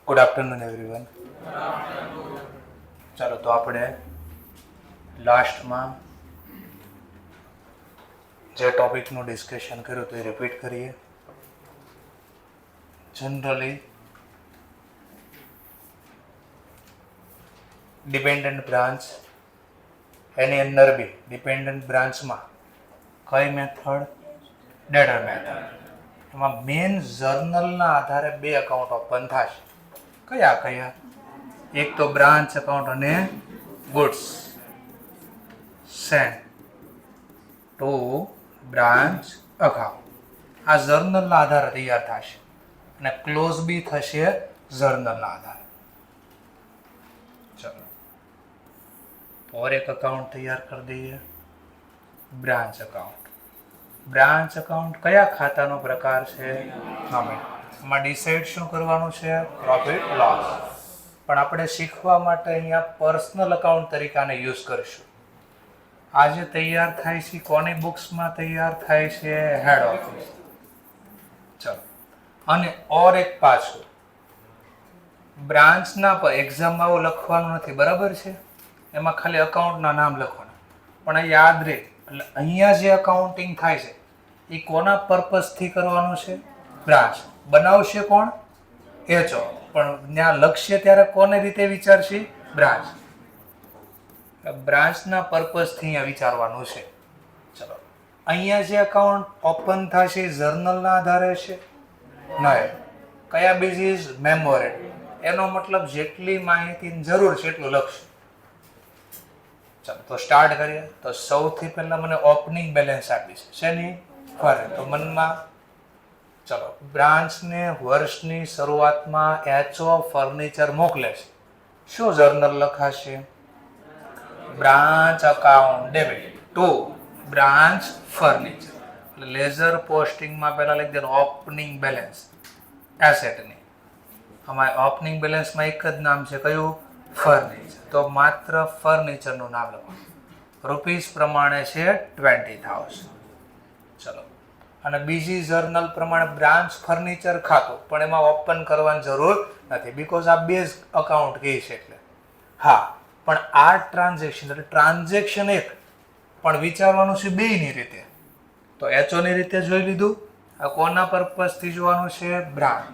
Good afternoon everyone. ચાલો તો આપણે લાસ્ટમાં જે ટોપિકનું ડિસ્કશન કર્યું તો એ રિપીટ કરીએ. જનરલી ડિપેન્ડન્ટ બ્રાન્ચ એની અંદર બી ડિપેન્ડન્ટ બ્રાન્ચમાં કઈ મેથડ? ડેટર મેથડ. એમાં મેઇન જર્નલના આધારે બે અકાઉન્ટ ઓપન થશે. કયા કયા? એક તો બ્રાન્ચ અકાઉન્ટ અને goods send to branch account. આ જર્નલના આધારે તૈયાર થશે અને ક્લોઝ બી થશે જર્નલના આધારે. ચલો और एक अकाउंट तैयार कर दीजिए, ब्रांच अकाउंट. બ્રાન્ચ અકાઉન્ટ કયા ખાતાનો પ્રકાર છે? આમાં ડિસાઇડ શું કરવાનું છે? Profit loss. પણ આપણે શીખવા માટે અહીંયા પર્સનલ અકાઉન્ટ તરીકે આને યુઝ કરીશું. આજે તૈયાર થાય છે કોની બુક્સમાં તૈયાર થાય છે? Head office. ચલો અને ઓર એક પાછું બ્રાન્ચના પર એક્ઝામમાં આવું લખવાનું નથી, બરાબર છે? એમાં ખાલી અકાઉન્ટના નામ લખવાના. પણ યાદ રહે, એટલે અહીંયા જે અકાઉન્ટિંગ થાય છે એ કોના પર્પઝથી કરવાનું છે? બ્રાન્ચ. બનાવશે કોણ? એચઓ. પણ ત્યાં લક્ષ્ય ત્યારે કોને રીતે વિચારશે? બ્રાન્ચ. બ્રાન્ચના પર્પઝથી અહીંયા વિચારવાનું છે. ચલો અહીંયા જે અકાઉન્ટ ઓપન થશે જર્નલના આધારે છે? નહીં. કયા બેઝિસ? મેમોરેન્ડમ. એનો મતલબ જેટલી માહિતીની જરૂર છે એટલું લખશું. ચાલો તો સ્ટાર્ટ કરીએ. તો સૌથી પહેલા મને ઓપનિંગ બેલેન્સ આપી છે શેની? ફરે. તો મનમાં ચલો બ્રાન્ચને વર્ષની શરૂઆતમાં એચઓ ફર્નિચર મોકલે છે. શું જર્નલ લખાશે? Branch account debit to branch furniture. Ledger પોસ્ટિંગમાં પહેલા લખી દેવાનું ઓપનિંગ બેલેન્સ એસેટની. અમારે ઓપનિંગ બેલેન્સમાં એક જ નામ છે, કયું? ફર્નિચર. તો માત્ર ફર્નિચરનું નામ લખવાનું. રૂપીસ પ્રમાણે છે 20,000. ચલો અને બીજી જર્નલ પ્રમાણે બ્રાન્ચ ફર્નિચર ખાતું, પણ એમાં ઓપન કરવાની જરૂર નથી બીકોઝ આ બેઝ અકાઉન્ટ કહે છે એટલે. હા, પણ આ ટ્રાન્ઝેક્શન એટલે ટ્રાન્ઝેક્શન એક, પણ વિચારવાનું છે બેયની રીતે. તો એચઓની રીતે જોઈ લીધું. આ કોના પર્પઝથી જોવાનું છે? બ્રાન્ચ.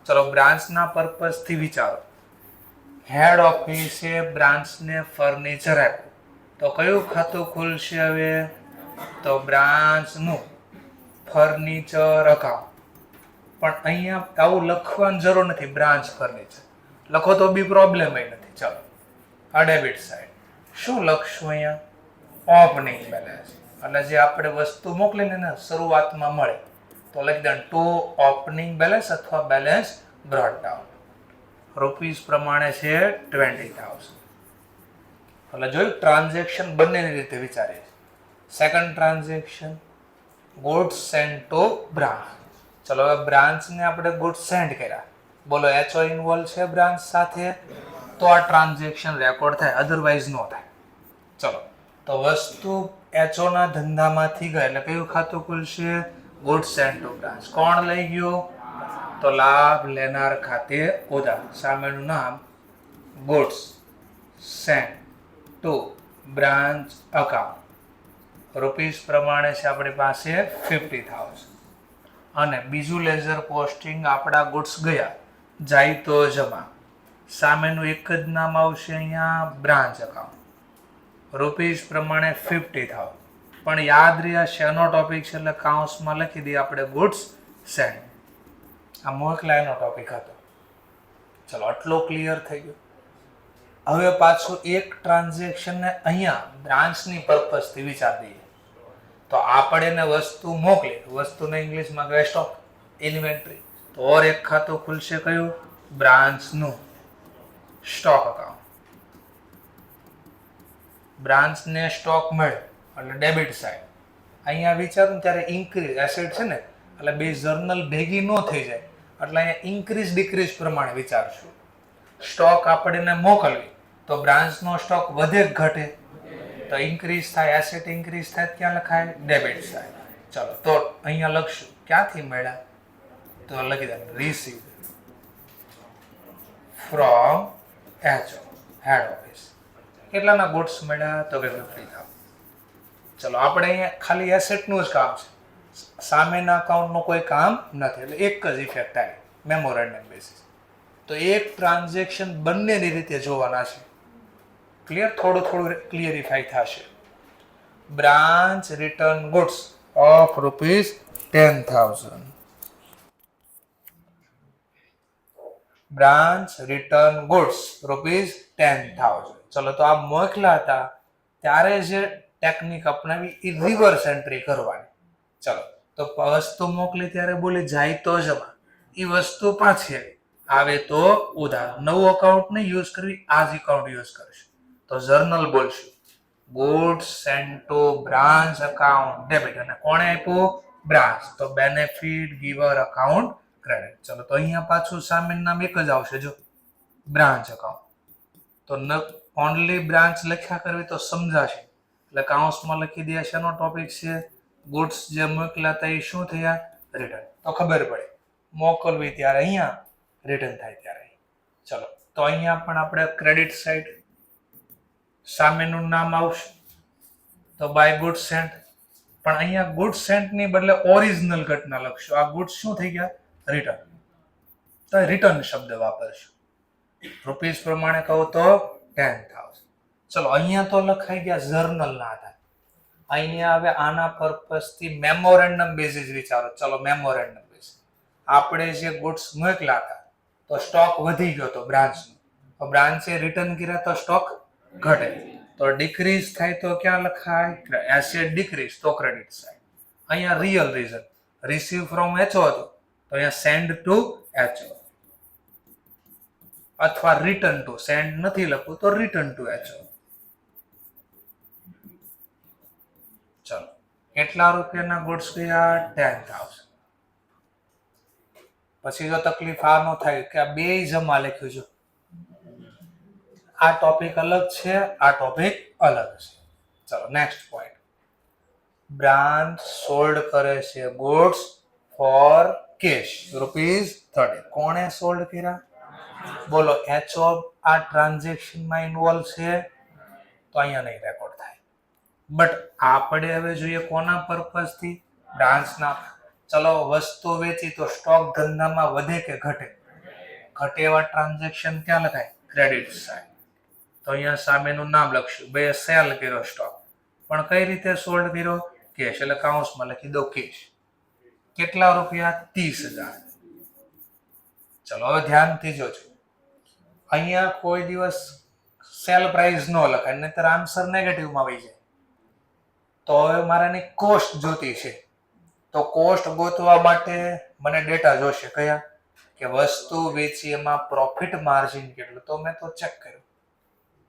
ચલો બ્રાન્ચના પર્પઝથી વિચારો. હેડ ઓફિસે બ્રાન્ચને ફર્નિચર આપ્યું, તો કયું ખાતું ખુલશે હવે? તો બ્રાન્ચનું ફર્નિચર અકાઉન્ટ. પણ અહીંયા આવું લખવાની જરૂર નથી, બ્રાન્ચ ફર્નિચર લખો તો બી પ્રોબ્લેમ નથી. ચાલો આ ડેબિટ સાઈડ શું લખશું અહીંયા? Opening balance. એટલે જે આપણે વસ્તુ મોકલીને ને શરૂઆતમાં મળે તો લખી દે ટુ ઓપનિંગ બેલેન્સ અથવા બેલેન્સ બ્રોટ ડાઉન. રૂપીસ પ્રમાણે છે 20,000. એટલે જોયું ટ્રાન્ઝેક્શન બંનેની રીતે વિચારીએ. Second transaction goods send to branch. ચલો હવે બ્રાન્ચને આપણે ગુડ્સ સેન્ડ કર્યા. બોલો એચઓ ઇન્વોલ્વ છે બ્રાન્ચ સાથે, તો આ ટ્રાન્ઝેક્શન રેકોર્ડ થાય, અધરવાઇઝ નો થાય. ચલો તો વસ્તુ એચઓના ધંધામાંથી ગઈ એટલે કયું ખાતું ખુલશે? Goods send to branch. કોણ લઈ ગયું? તો લાભ લેનાર ખાતે ઉધાર. સામેનું નામ goods send to branch account. Rupees પ્રમાણે છે આપણી પાસે 50,000. અને બીજું લેઝર પોસ્ટિંગ આપણા ગુડ્સ ગયા, જાય તો જમા. સામેનું એક જ નામ આવશે અહીંયા બ્રાન્ચ અકાઉન્ટ. રૂપીસ પ્રમાણે 50,000. પણ યાદ રહ્યા શેનો ટોપિક છે એટલે કાઉન્સમાં લખી દઈએ આપણે ગુડ્સ સેન્ડ. આ મોકલાયનો ટોપિક હતો. ચલો આટલું ક્લિયર થઈ ગયું. હવે પાછું એક ટ્રાન્ઝેક્શનને અહીંયા બ્રાન્ચની પર્પઝથી વિચાર દઈએ. તો આપણે વસ્તુ મોકલી, વસ્તુને ઇંગ્લિશમાં કહેવાય સ્ટોક, ઇન્વેન્ટરી. તો ઓર એક ખાતું ખુલશે કયું? બ્રાન્ચનું સ્ટોક અકાઉન્ટ. બ્રાન્ચને સ્ટોક મળ્યો એટલે ડેબિટ સાઈડ. અહીંયા વિચારું ત્યારે ઇન્ક્રીઝ એસેટ છે ને, એટલે બે જર્નલ ભેગી ન થઈ જાય એટલે અહીંયા ઇન્ક્રીઝ ડિક્રીઝ પ્રમાણે વિચારશું. સ્ટોક આપણને મોકલવી તો બ્રાન્ચનો સ્ટોક વધે ઘટે? તો ઇન્ક્રીઝ થાય, એસેટ ઇન્ક્રીઝ થાય, ક્યાં લખાય? Debit side. ચલો તો અહીંયા લખશું ક્યાંથી મળ્યા? તો લખી દે receive from HO head office. કેટલાના ગુડ્સ મળ્યા? તો કે 50,000. ચલો આપણે અહીંયા ખાલી એસેટનું જ કામ છે, સામેના અકાઉન્ટનું કોઈ કામ નથી, એટલે એક જ ઇફેક્ટ આવી મેમોરેન્ડમ બેસિસ. તો એક ટ્રાન્ઝેક્શન બંનેની રીતે જોવાના છે. ક્લિયર? થોડું થોડું ક્લિયરિફાઈ થશે. Branch return goods of ₹10,000. Branch return goods ₹10,000. ચલો, તો આ મોકલા હતા ત્યારે જે ટેકનિક અપનાવી એ રિવર્સ એન્ટ્રી કરવાની. ચલો, તો વસ્તુ મોકલી ત્યારે બોલી જાય તો જમા, એ વસ્તુ પાછી આવે તો ઉધાર. નવું અકાઉન્ટ નહીં યુઝ કરવી, આ જ અકાઉન્ટ યુઝ કરશું. તો જર્નલ બોલશું, goods sent to branch account debit. અને કોણે આપ્યું? બ્રાન્ચ. તો બેનિફિટ ગીવર અકાઉન્ટ ક્રેડિટ. ચલો, તો અહીંયા પાછું સામેનું નામ એક જ આવશે, જો બ્રાન્ચ અકાઉન્ટ. તો ઓનલી બ્રાન્ચ લખ્યા કરવી તો સમજાશે, એટલે કાઉન્સમાં લખી દે. શેનો ટોપિક છે? ગુડ્સ જે મોકલ્યા હતા એ શું થયા? રિટર્ન. તો ખબર પડે મોકલવી ત્યારે અહીંયા, રિટર્ન થાય ત્યારે. ચલો, તો અહીંયા પણ આપણે ક્રેડિટ સાઇડ સામેનું નામ આવશે, તો બાય ગુડ્સ સેન્ટ. પણ અહીંયા ગુડ્સ સેન્ટ ની બદલે ઓરિજિનલ ઘટના લખશું. આ ગુડ્સ શું થઈ ગયા? રિટર્ન. તો રિટર્ન શબ્દ વાપરશું. રૂપીસ પ્રમાણે કહું તો 10,000. ચલો, અહીંયા તો લખાઈ ગયા જર્નલ ના આધાર. અહીંયા હવે આના પર્પઝથી મેમોરેન્ડમ બેઝિસ વિચારો. ચલો, મેમોરેન્ડમ બેઝિસ આપણે જે ગુડ્સ મોકલ્યા હતા તો સ્ટોક વધી ગયો તો બ્રાન્ચનો, તો બ્રાન્ચે રિટર્ન કર્યા તો સ્ટોક ઘટે. તો ડિક્રીઝ થાય તો ક્યાં લખાય? એસેટ ડિક્રીઝ તો ક્રેડિટ સાઇડ. અહીંયા real reason receive from HO હતો, તો અહીંયા સેન્ડ ટુ HO, અથવા રિટર્ન ટુ. સેન્ડ નથી લખવું તો રિટર્ન ટુ HO. ચલો, કેટલા રૂપિયાના ગુડ્સ ગયા? 10,000. પછી જો તકલીફ આ ન થાય કે આ બે જમા લખ્યું છે, આ ટોપિક અલગ છે, આ ટોપિક અલગ છે. ચલો, નેક્સ્ટ પોઈન્ટ. બ્રાન્ચ સોલ્ડ કરે છે ગુડ્સ ફોર કેશ ₹30. કોણે સોલ્ડ કર્યા? બોલો, HO આ ટ્રાન્ઝેક્શનમાં ઇન્વોલ્વ છે તો અહીંયા નહીં રેકોર્ડ થાય. બટ આપણે હવે જોઈએ કોના પર્પઝથી? બ્રાન્ચના. ચલો, વસ્તુ વેચી તો સ્ટોક ધંધામાં વધે કે ઘટે? ઘટે એવા ટ્રાન્ઝેક્શન ક્યાં લખાય? Credit side. તો અહીંયા સામેનું નામ લખશું, બે સેલ કર્યો સ્ટોક, પણ કઈ રીતે સોલ્ડ કર્યો? કેશ. એટલે કાઉન્સમાં લખી દો કેશ. કેટલા રૂપિયા? 30,000. ચલો, હવે ધ્યાનથી જોજો. અહીંયા કોઈ દિવસ સેલ પ્રાઇસ ન લખાય, નહીતર આન્સર નેગેટિવમાં આવી જાય. તો હવે મારે એની કોસ્ટ જોતી છે, તો કોસ્ટ ગોતવા માટે મને ડેટા જોશે. કયા? કે વસ્તુ વેચી એમાં પ્રોફિટ માર્જિન કેટલું. તો મેં તો ચેક કર્યું,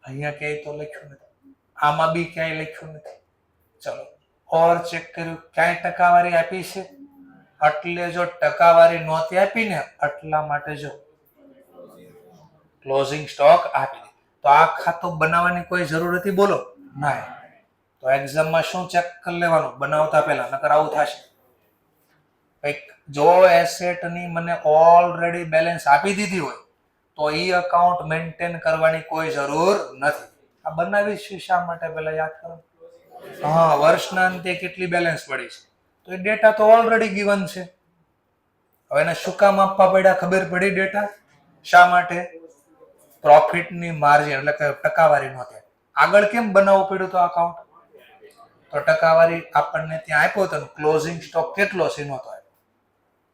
અહીંયા ક્યાંય તો લખ્યું નથી, આમાં બી ક્યાંય લખ્યું નથી. ચલો, ઓર ચેક કર્યું, ક્યાંય ટકાવારી આપી છે? એટલે જો ટકાવારી નહોતી આપી ને, એટલા માટે જો ક્લોઝિંગ સ્ટોક આપી દે. તો આ ખાતું બનાવવાની કોઈ જરૂર હતી? બોલો, ના. તો એક્ઝામમાં શું ચેક કરી લેવાનું બનાવતા પહેલા? નકર આવું થશે. જો એસેટની મને ઓલરેડી બેલેન્સ આપી દીધી હોય તો એ અકાઉન્ટ મેન્ટેન કરવાની કોઈ જરૂર નથી. આ બનાવીશું શા માટે? પહેલા યાદ કરો. હા, વર્ષના અંતે કેટલી બેલેન્સ પડી છે, તો એ ડેટા તો ઓલરેડી ગિવન છે. હવે એને શું કામ આપવા પડ્યા? ખબર પડી ડેટા શા માટે? પ્રોફિટની માર્જિન એટલે કે ટકાવારી નહોતી. આગળ કેમ બનાવવું પડ્યું તો અકાઉન્ટ? તો ટકાવારી આપણને ત્યાં આપ્યો હતો, ક્લોઝિંગ સ્ટોક કેટલો છે નહોતો આપ્યો.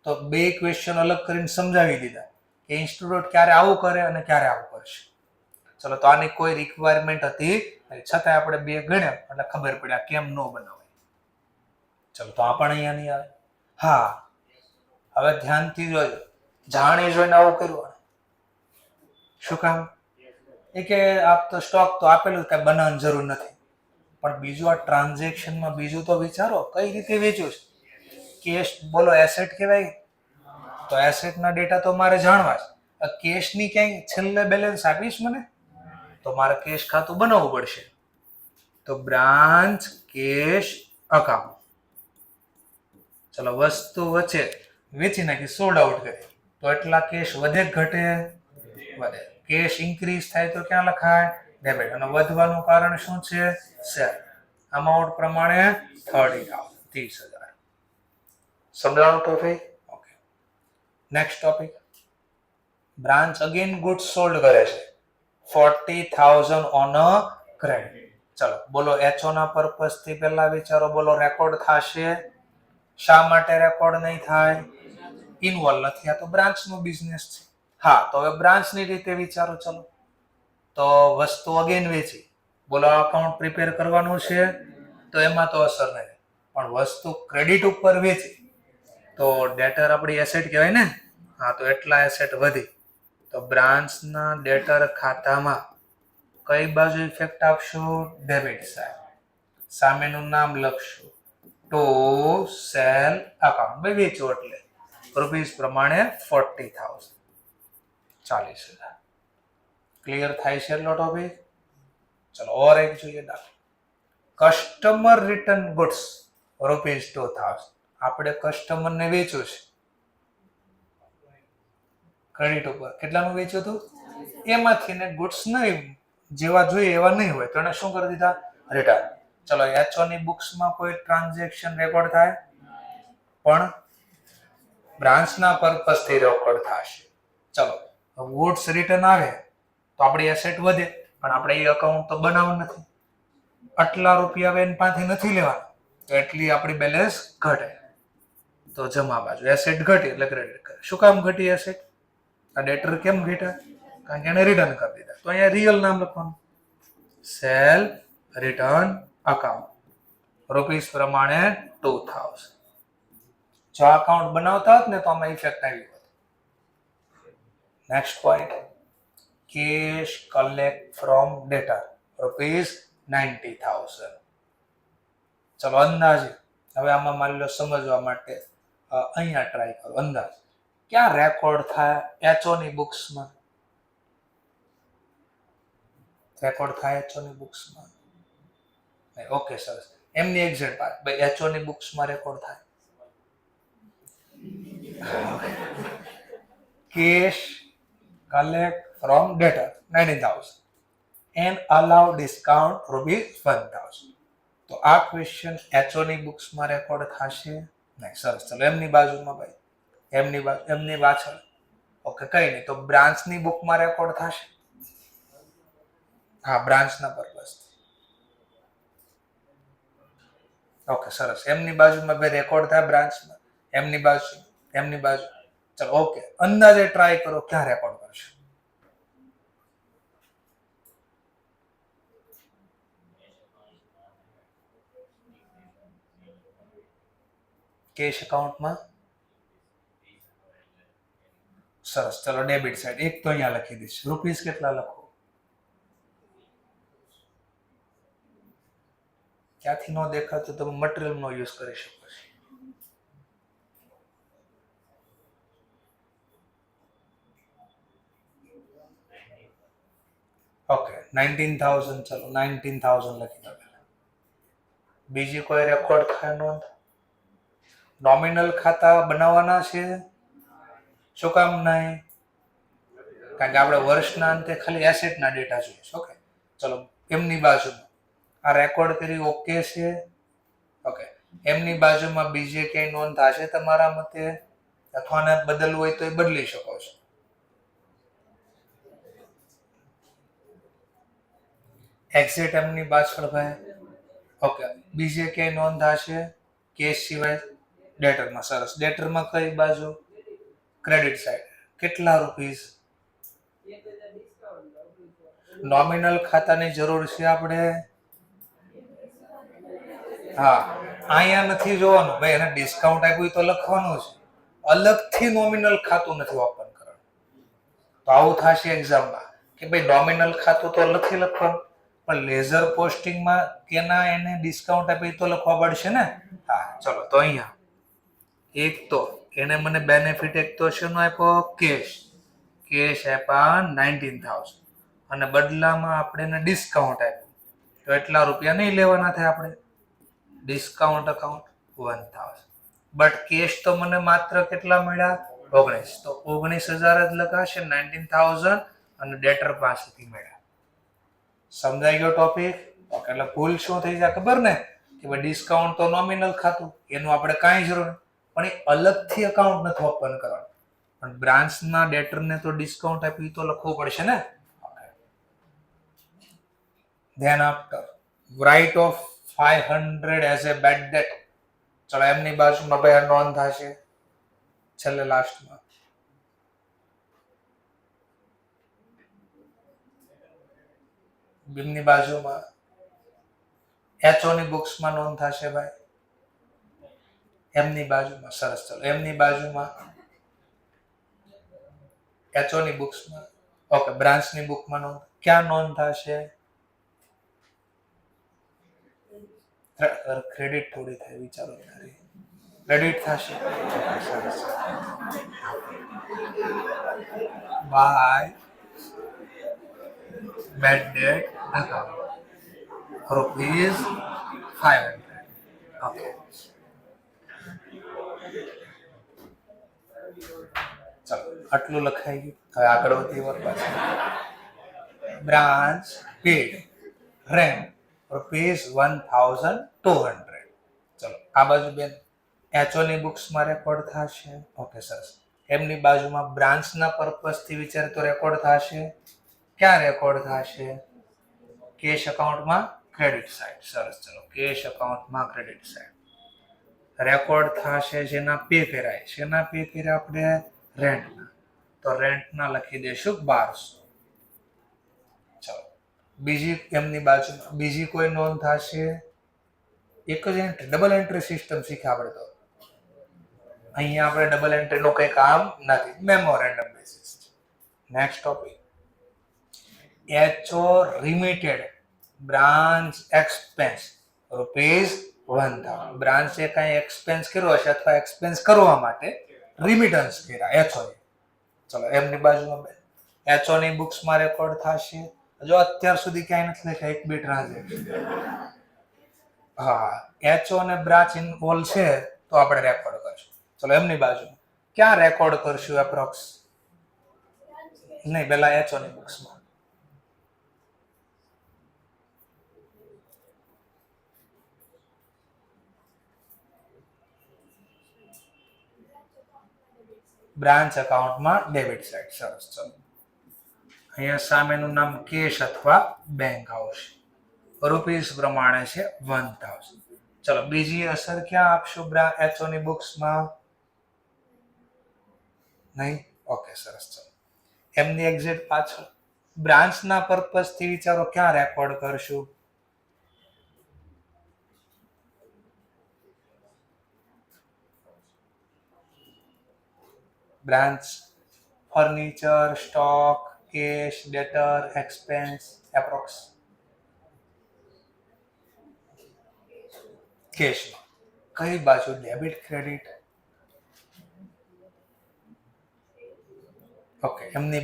તો બે ક્વેશ્ચન અલગ કરીને સમજાવી દીધા કે ઇન્સ્ટિટ્યૂટ ક્યારે આવું કરે અને ક્યારે આવું કરશે. ચલો, તો આની કોઈ રિક્વાયરમેન્ટ હતી છતાં આપણે બે ગણ્યા એટલે ખબર પડ્યા કેમ ન બનાવાય. ચલો, તો આ પણ અહીંયા નહીં આવે. હા, હવે ધ્યાનથી જોજો. જાણી જોઈને આવું કર્યું. શું કામ? એ કે આપ તો સ્ટોક તો આપેલું, કઈ બનાવવાની જરૂર નથી. પણ બીજું આ ટ્રાન્ઝેક્શનમાં બીજું તો વિચારો, કઈ રીતે વેચ્યું છે? કેશ બોલો એસેટ કહેવાય, તો એસેટના ડેટા તો મારે જાણવા છે. કેશની ક્યાંય છેલ્લે બેલેન્સ આપીશ મને, તો મારે કેશ ખાતું બનાવવું પડશે. તો બ્રાન્ચ કેશ અકાઉન્ટ. ચલો, વસ્તુ વચ્ચે વેચી નાખી, સોલ્ડ આઉટ કરી, તો એટલા કેશ વધે ઘટે? વધે. કેશ ઇન્ક્રીઝ થાય તો ક્યાં લખાય? ડેબિટ. અને વધવાનું કારણ શું છે? સેલ. અમાઉન્ટ પ્રમાણે 30,000. સમજાણું તો ભાઈ? Okay. Next topic. Branch again goods sold કરે છે 40,000 ઓન અ ક્રેડિટ. ચલો બોલો HO ના પર્પસ થી પહેલા વિચારો. બોલો રેકોર્ડ થશે? શા માટે રેકોર્ડ નહીં થાય? ઇન્વોલ્વ નથી, આ તો બ્રાન્ચ નો બિઝનેસ છે. હા, તો હવે બ્રાન્ચ ની રીતે વિચારો. ચલો તો વસ્તુ અગેન વેચી, બોલો અકાઉન્ટ પ્રિપેર કરવાનું છે તો એમાં તો અસર નહીં, પણ વસ્તુ ક્રેડિટ ઉપર વેચી તો ડેટર આપણી એસેટ કહેવાય ને. હા, તો એટલા એસેટ વધી તો બ્રાન્ચના ડેટર ખાતામાં કઈ બાજુ ઇફેક્ટ આપશું? Debit side. સામેનું નામ લખશું ટુ સેલ અકાઉન્ટ. ભાઈ વેચો એટલે રૂપીસ પ્રમાણે 40,000, 40,000. ક્લિયર થાય છે એટલો ટોપિક? ચલો ઓર એક જોઈએ દાખલો. Customer return goods ₹2,000. આપણે કસ્ટમરને વેચ્યું છે ક્રેડિટ ઉપર. કેટલાનું વેચ્યું હતું? એમાંથી ને ગુડ્સ નહીં, જેવા જોઈએ એવા નહીં હોય તો એને શું કરી દીધા? રિટર્ન. ચલો HO ની બુક્સમાં કોઈ ટ્રાન્ઝેક્શન રેકોર્ડ થાય પણ બ્રાન્ચના પર્પસથી રેકોર્ડ થશે. ચલો ગુડ્સ રિટર્ન આવે તો આપણી એસેટ વધે, પણ આપણે એ અકાઉન્ટ તો બનાવવાનું નથી. આટલા રૂપિયા હવે એની પાસેથી નથી લેવાના તો એટલી આપણી બેલેન્સ ઘટે. તો જમા બાજુ એસેટ ઘટી એટલે ક્રેડિટ કરે. શું કામ ઘટી એસેટ? આ ડેટર કેમ ઘટ્યા? કારણ કે એને રિટર્ન કરી દીધા. તો અહીંયા રિયલ નામ લખવાનું, સેલ રિટર્ન અકાઉન્ટ, રૂપીસ પ્રમાણે 2,000. જો અકાઉન્ટ બનાવતા હોત ને તો આમાં ઇફેક્ટ આવી હોત. Next point, cash collect from debtor ₹90,000. ચલો અંદાજે હવે આમાં માની લો સમજવા માટે અહીંયા ટ્રાય કરો. અંદાજ ક્યાં રેકોર્ડ થાય? HO ની બુક્સમાં રેકોર્ડ થાય. HO ની બુક્સમાં ઓકે સરસ. એમની એક્ઝેક્ટ વાત ભાઈ HO ની બુક્સમાં રેકોર્ડ થાય. Cash collect from debtor 90,000 and allow discount ₹1,000. તો આ ક્વેશ્ચન HO ની બુક્સમાં રેકોર્ડ થશે નહીં. સરસ. ચલો એમની બાજુમાં ભાઈ, એમની પાછળ ઓકે કઈ નહીં તો બ્રાન્ચની બુકમાં રેકોર્ડ થશે. હા, બ્રાન્ચના પર્પસ. ઓકે સરસ. એમની બાજુમાં બે રેકોર્ડ થાય બ્રાન્ચમાં, એમની બાજુ. ચલો ઓકે અંદાજે ટ્રાય કરો ક્યાં રેકોર્ડ કરશો? કેશ એકાઉન્ટમાં. સરસ. ચલો ડેબિટ સાઈડ એક તો અહીંયા લખી દઈશ. રૂપીસ કેટલા લખો? ક્યાંથી નો દેખાતું તમે મટીરિયલ નો યુઝ કરી શકો છો. ઓકે 19,000. ચલો 19,000 લખી દો. બીજી કોઈ રેકોર્ડ થાય નોંધ? નોમિનલ ખાતા બનાવવાના છે. શું કામ નહીં? કારણ કે આપણે વર્ષના અંતે ખાલી એસેટના ડેટા જોઈએ. ઓકે ચલો એમની બાજુમાં આ રેકોર્ડ કરી ઓકે છે. ઓકે એમની બાજુમાં બીજે ક્યાંય નોંધ થશે તમારા મતે? અથવા ને બદલવું હોય તો એ બદલી શકો છો. એક્ઝેટ એમની પાછળ ભાઈ. ઓકે બીજે ક્યાંય નોંધ થશે કેશ સિવાય? ડેટરમાં. સરસ. ડેટરમાં કઈ બાજુ? Credit side. કેટલા રૂપીસ? નોમિનલ ખાતાની જરૂર છે આપણે. હા, અહીંયા નથી જોવાનું ભાઈ, એને ડિસ્કાઉન્ટ આપ્યું તો લખવાનું છે. અલગથી નોમિનલ ખાતું નથી ઓપન કરવાનું. તો આવું થશે એક્ઝામમાં કે ભાઈ નોમિનલ ખાતું તો નથી લખવાનું, પણ લેઝર પોસ્ટિંગમાં કેના એને ડિસ્કાઉન્ટ આપ્યું તો લખવા પડશે ને. હા ચલો તો અહીંયા એક તો એને મને બેનિફિટ એક તો શેનો આપ્યો? કેશ આપ્યા 19,000 અને બદલામાં આપણે એને ડિસ્કાઉન્ટ આપ્યું તો એટલા રૂપિયા નહીં લેવાના થાય આપણે. Discount account 1,000. બટ કેશ તો મને માત્ર કેટલા મળ્યા? 19. તો 19,000 જ લખાશે. 19,000 અને ડેટર પાસેથી મેળવ્યા. સમજાઈ ગયો ટોપિક? ઓકે, એટલે ભૂલ શું થઈ જાય ખબર ને કે ભાઈ ડિસ્કાઉન્ટ તો નોમિનલ ખાતું, એનું આપણે કાંઈ જરૂર નહીં, પણ એ અલગથી અકાઉન્ટ નથી ઓપન કરવાનું, પણ બ્રાન્ચના ડેટરને તો ડિસ્કાઉન્ટ આપ્યું તો લખવું પડશે ને. Then after write off 500 as a bad debt. ચલો એમની બાજુમાં ભાઈ નોંધ થશે છેલ્લે લાસ્ટમાં. બીમની બાજુમાં એચઓ ની બુક્સમાં નોંધ થશે ભાઈ. એમની બાજુમાં સરસ. ચલો એમની બાજુમાં એચઓ ની બુક્સમાં ઓકે બ્રાન્ચની બુકમાં નોંધ ક્યાં નોંધ થશે? ક્રેડિટ થોડી થાય વિચારો ખરી. ક્રેડિટ થશે by bad debt account rupees 500. Okay ચાલો આટલું લખાઈ ગયું. હવે આગળ વધી વર પાછળ બ્રાન્ચ પેડ રેન્ટ રૂપીઝ 1200. ચલો આ બાજુ બેન એચઓ ની બુક્સમાં રેકોર્ડ થશે. ઓકે સરસ. એમની બાજુમાં બ્રાન્ચના પર્પઝથી વિચાર તો રેકોર્ડ થશે. ક્યાં રેકોર્ડ થશે? કેશ એકાઉન્ટમાં ક્રેડિટ સાઇડ. સરસ. ચલો કેશ એકાઉન્ટમાં ક્રેડિટ સાઇડ રેકોર્ડ થશે. જેના પે કરાય શેના પે કર્યા આપણે? રેન્ટના. તો રેન્ટના લખી દેશું 1200. ચલો બીજી એમની બાજુમાં બીજી કોઈ નોંધ થશે? એક જ એન્ટ્રી ડબલ એન્ટ્રી સિસ્ટમ શીખ્યા આપણે તો. અહીંયા આપણે ડબલ એન્ટ્રીનું કંઈ કામ નથી, memorandum basis. Next topic HO remitted branch expense rupees 1000. બ્રાન્ચે કાંઈ એક્સપેન્સ કર્યો હશે અથવા એક્સપેન્સ કરવા માટે રિમિટન્સ કર્યા એચઓએ. ચલો એમની બાજુમાં એચઓ ની બુક્સમાં રેકોર્ડ થશે. જો અત્યાર સુધી ક્યાંય નથી લખ્યા એક બે ટ્રાન્ઝેક્શન. હા એચઓ અને બ્રાન્ચ ઇન્વોલ્વ છે તો આપણે રેકોર્ડ કરશું. ચલો એમની બાજુમાં ક્યાં રેકોર્ડ કરશું એપ્રોક્સ? નહીં પેલા એચઓ ની બુક્સમાં. બ્રાન્ચ એકાઉન્ટમાં ડેબિટ સાઇડ. સરસ. ચલો અહીંયા સામેનું નામ કેશ અથવા બેંક આવશે. રૂપીસ પ્રમાણે છે 1000. ચલો બીજી અસર ક્યાં આપશું? એચઓ ની બુક્સમાં નહીં. ઓકે સરસ. ચલો એમની એક્ઝેક્ટ પાછળ બ્રાન્ચના પર્પઝથી વિચારો ક્યાં રેકોર્ડ કરશું? Branch furniture stock cash debtor expense approx cash. કઈ બાજુ? Debit credit. ઓકે એમની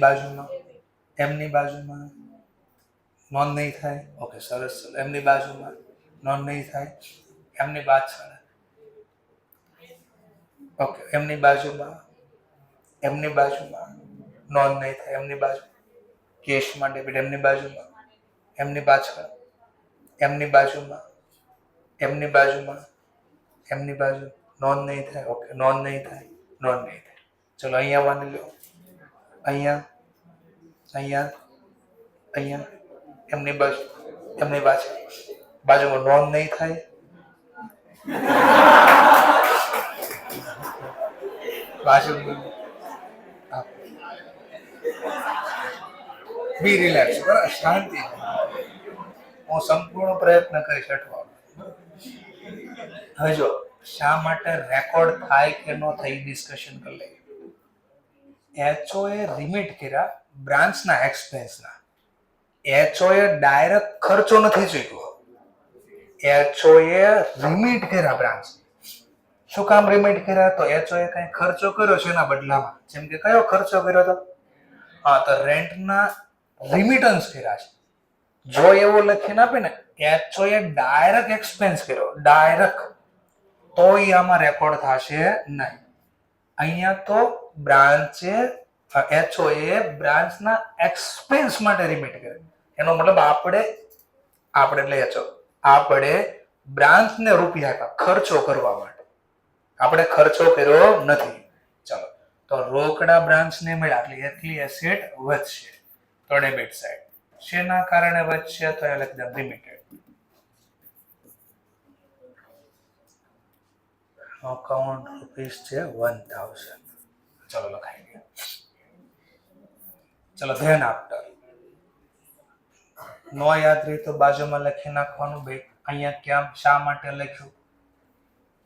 બાજુમાં નોંધ નહીં થાય. ઓકે સરસ. એમની બાજુમાં નોંધ નહીં થાય. એમની પાછળ ઓકે એમની બાજુમાં નોંધ નહીં થાય. એમની બાજુ કેશમાં ડેબિટ. એમની બાજુમાં એમની બાજુમાં નોંધ નહીં થાય. ઓકે નોંધ નહીં થાય. ચલો અહીંયા માની લો અહીંયા એમની બાજુમાં નોંધ નહીં થાય. બાજુમાં બી રિલેક્સ. બરાબર શાંતિ. હું સંપૂર્ણ પ્રયત્ન કરીશ અટવાનો. હવે જો શા માટે રેકોર્ડ થાય કે ન થાય ડિસ્કશન કરી લઈએ. એચઓએ રિમિટ કર્યા બ્રાન્ચના એક્સપેન્સના. એચઓએ ડાયરેક્ટ ખર્ચો નથી ચૂક્યો. એચઓએ રિમિટ કર્યા બ્રાન્ચ. શું કામ રિમિટ કર્યા? તો એચઓએ કઈ ખર્ચો કર્યો છે એના બદલામાં. જેમ કે કયો ખર્ચો કર્યો હતો? હા તો રેન્ટના રિમિટન્સ કર્યા છે. જો એવું લખીને આપે ને એચઓએ ડાયરેક્ટ એક્સપેન્સ કર્યો ડાયરેક્ટ, તો એ આમાં રેકોર્ડ થશે નહીં. અહીંયા તો બ્રાન્ચે HO એ બ્રાન્ચના એક્સપેન્સ માટે રિમિટ કરે. એનો મતલબ આપણે એટલે HO આપણે બ્રાન્ચને રૂપિયા આપ્યા ખર્ચો કરવા માટે. આપણે ખર્ચો કર્યો નથી. ચાલો, તો રોકડા બ્રાન્ચને મળ્યા એટલે એટલી એસેટ વધશે. તો ડેબિટ સાઈડ શેના કારણે વધશે? તો એ લખી દે લિમિટેડ. અકાઉન્ટ રૂપીસ છે 1000. ચલો લખાઈ ગયા. ચલો ધ્યાન આફ્ટર નો યાદ રહી તો બાજુમાં લખી નાખવાનું. ભાઈ અહીંયા ક્યાં શા માટે લખ્યું?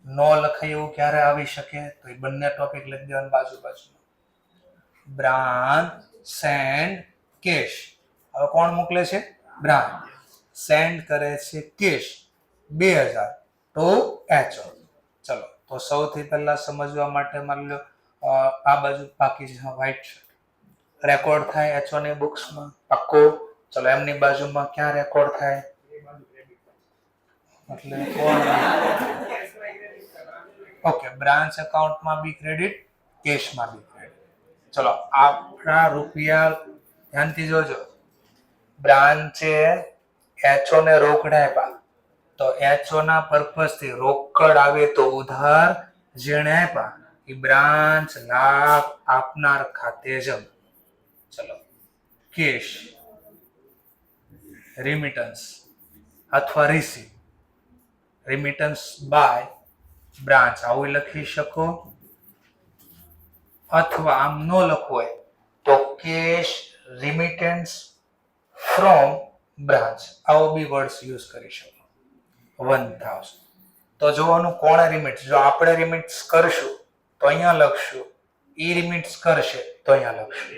નો લખાય એવું ક્યારે આવી શકે? તો એ બંને ટોપિક લખી દેવાનું બાજુ. Branch send cash. હવે કોણ મોકલે છે? બ્રાન્ચ. સેન્ડ કરે છે કેશ 2000 ટુ HO. ચલો, તો સૌથી પહેલા સમજવા માટે માની લો આ બાજુ બાકી છે વ્હાઈટ શર્ટ. રેકોર્ડ થાય HO ની બુક્સમાં પાક્કો. ચલો, એમની બાજુમાં ક્યાં રેકોર્ડ થાય? એટલે ઓકે, બ્રાન્ચ એકાઉન્ટમાં બી ક્રેડિટ, કેશમાં બી ક્રેડિટ. ચલો, આપણા રૂપિયા ધ્યાનથી જોજો. બ્રાન્ચે HO ને રોકડા આપ્યા તો HO ના પર્પસ થી રોકડ આવે તો ઉધાર જેણે આપ્યા એ બ્રાન્ચ લાભ આપનાર ખાતે જમા. ચલો, કેશ રેમિટન્સ અથવા રિસીવ. રેમિટન્સ બાય બ્રાન્ચ આવું લખી શકો, અથવા આમ ન લખવું હોય તો કેશ રેમિટન્સ ફ્રોમ બ્રાન્ચ આવો બી વર્ડ્સ યુઝ કરી શકો. 1000 તો જોવાનું કોણે રિમિટ્સ. જો આપણે રિમિટ્સ કરશું તો અહીંયા લખશું, ઈ રિમિટ્સ કરશે તો અહીંયા લખશું.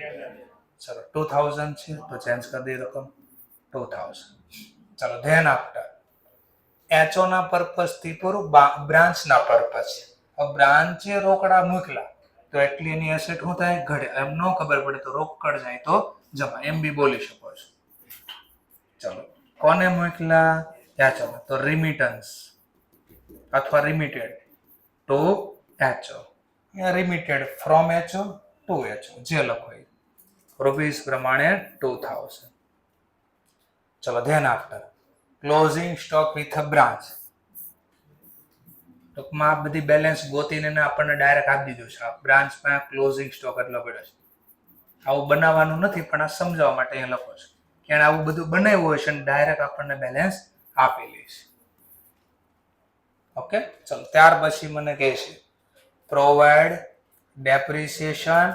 ચલો 2000 છે તો ચેન્જ કરી દઈએ રકમ 2000. ચલો ધ્યાન આફ્ટર HO ના પર્પસ થી પૂરું, બ્રાન્ચ ના પર્પસ. બ્રાન્ચે રોકડા મોકલા તો એટલી એની એસેટ શું થાય? ઘટે. એમ ન ખબર પડે તો રોકડ જાય તો જમા, એમ બી બોલી શકો છો. ચલો, કોને મોકલા? HO. તો રિમિટન્સ અથવા remitted to HO. Remitted from HO to HO જે લખો એ રૂપીસ પ્રમાણે 2000. ચલો ધ્યાન after closing stock with a branch. ટૂંકમાં આ બધી બેલેન્સ ગોતીને આપણને ડાયરેક્ટ આપી દીધું છે. આ બ્રાન્ચમાં ક્લોઝિંગ સ્ટોક એટલો પડ્યો છે. આવું બનાવવાનું નથી પણ આ સમજાવવા માટે અહીંયા લખો છો કે આવું બધું બનાવ્યું હોય છે અને ડાયરેક્ટ આપણને બેલેન્સ આપેલી છે. ઓકે, ચલો ત્યાર પછી મને કહે છે provide depreciation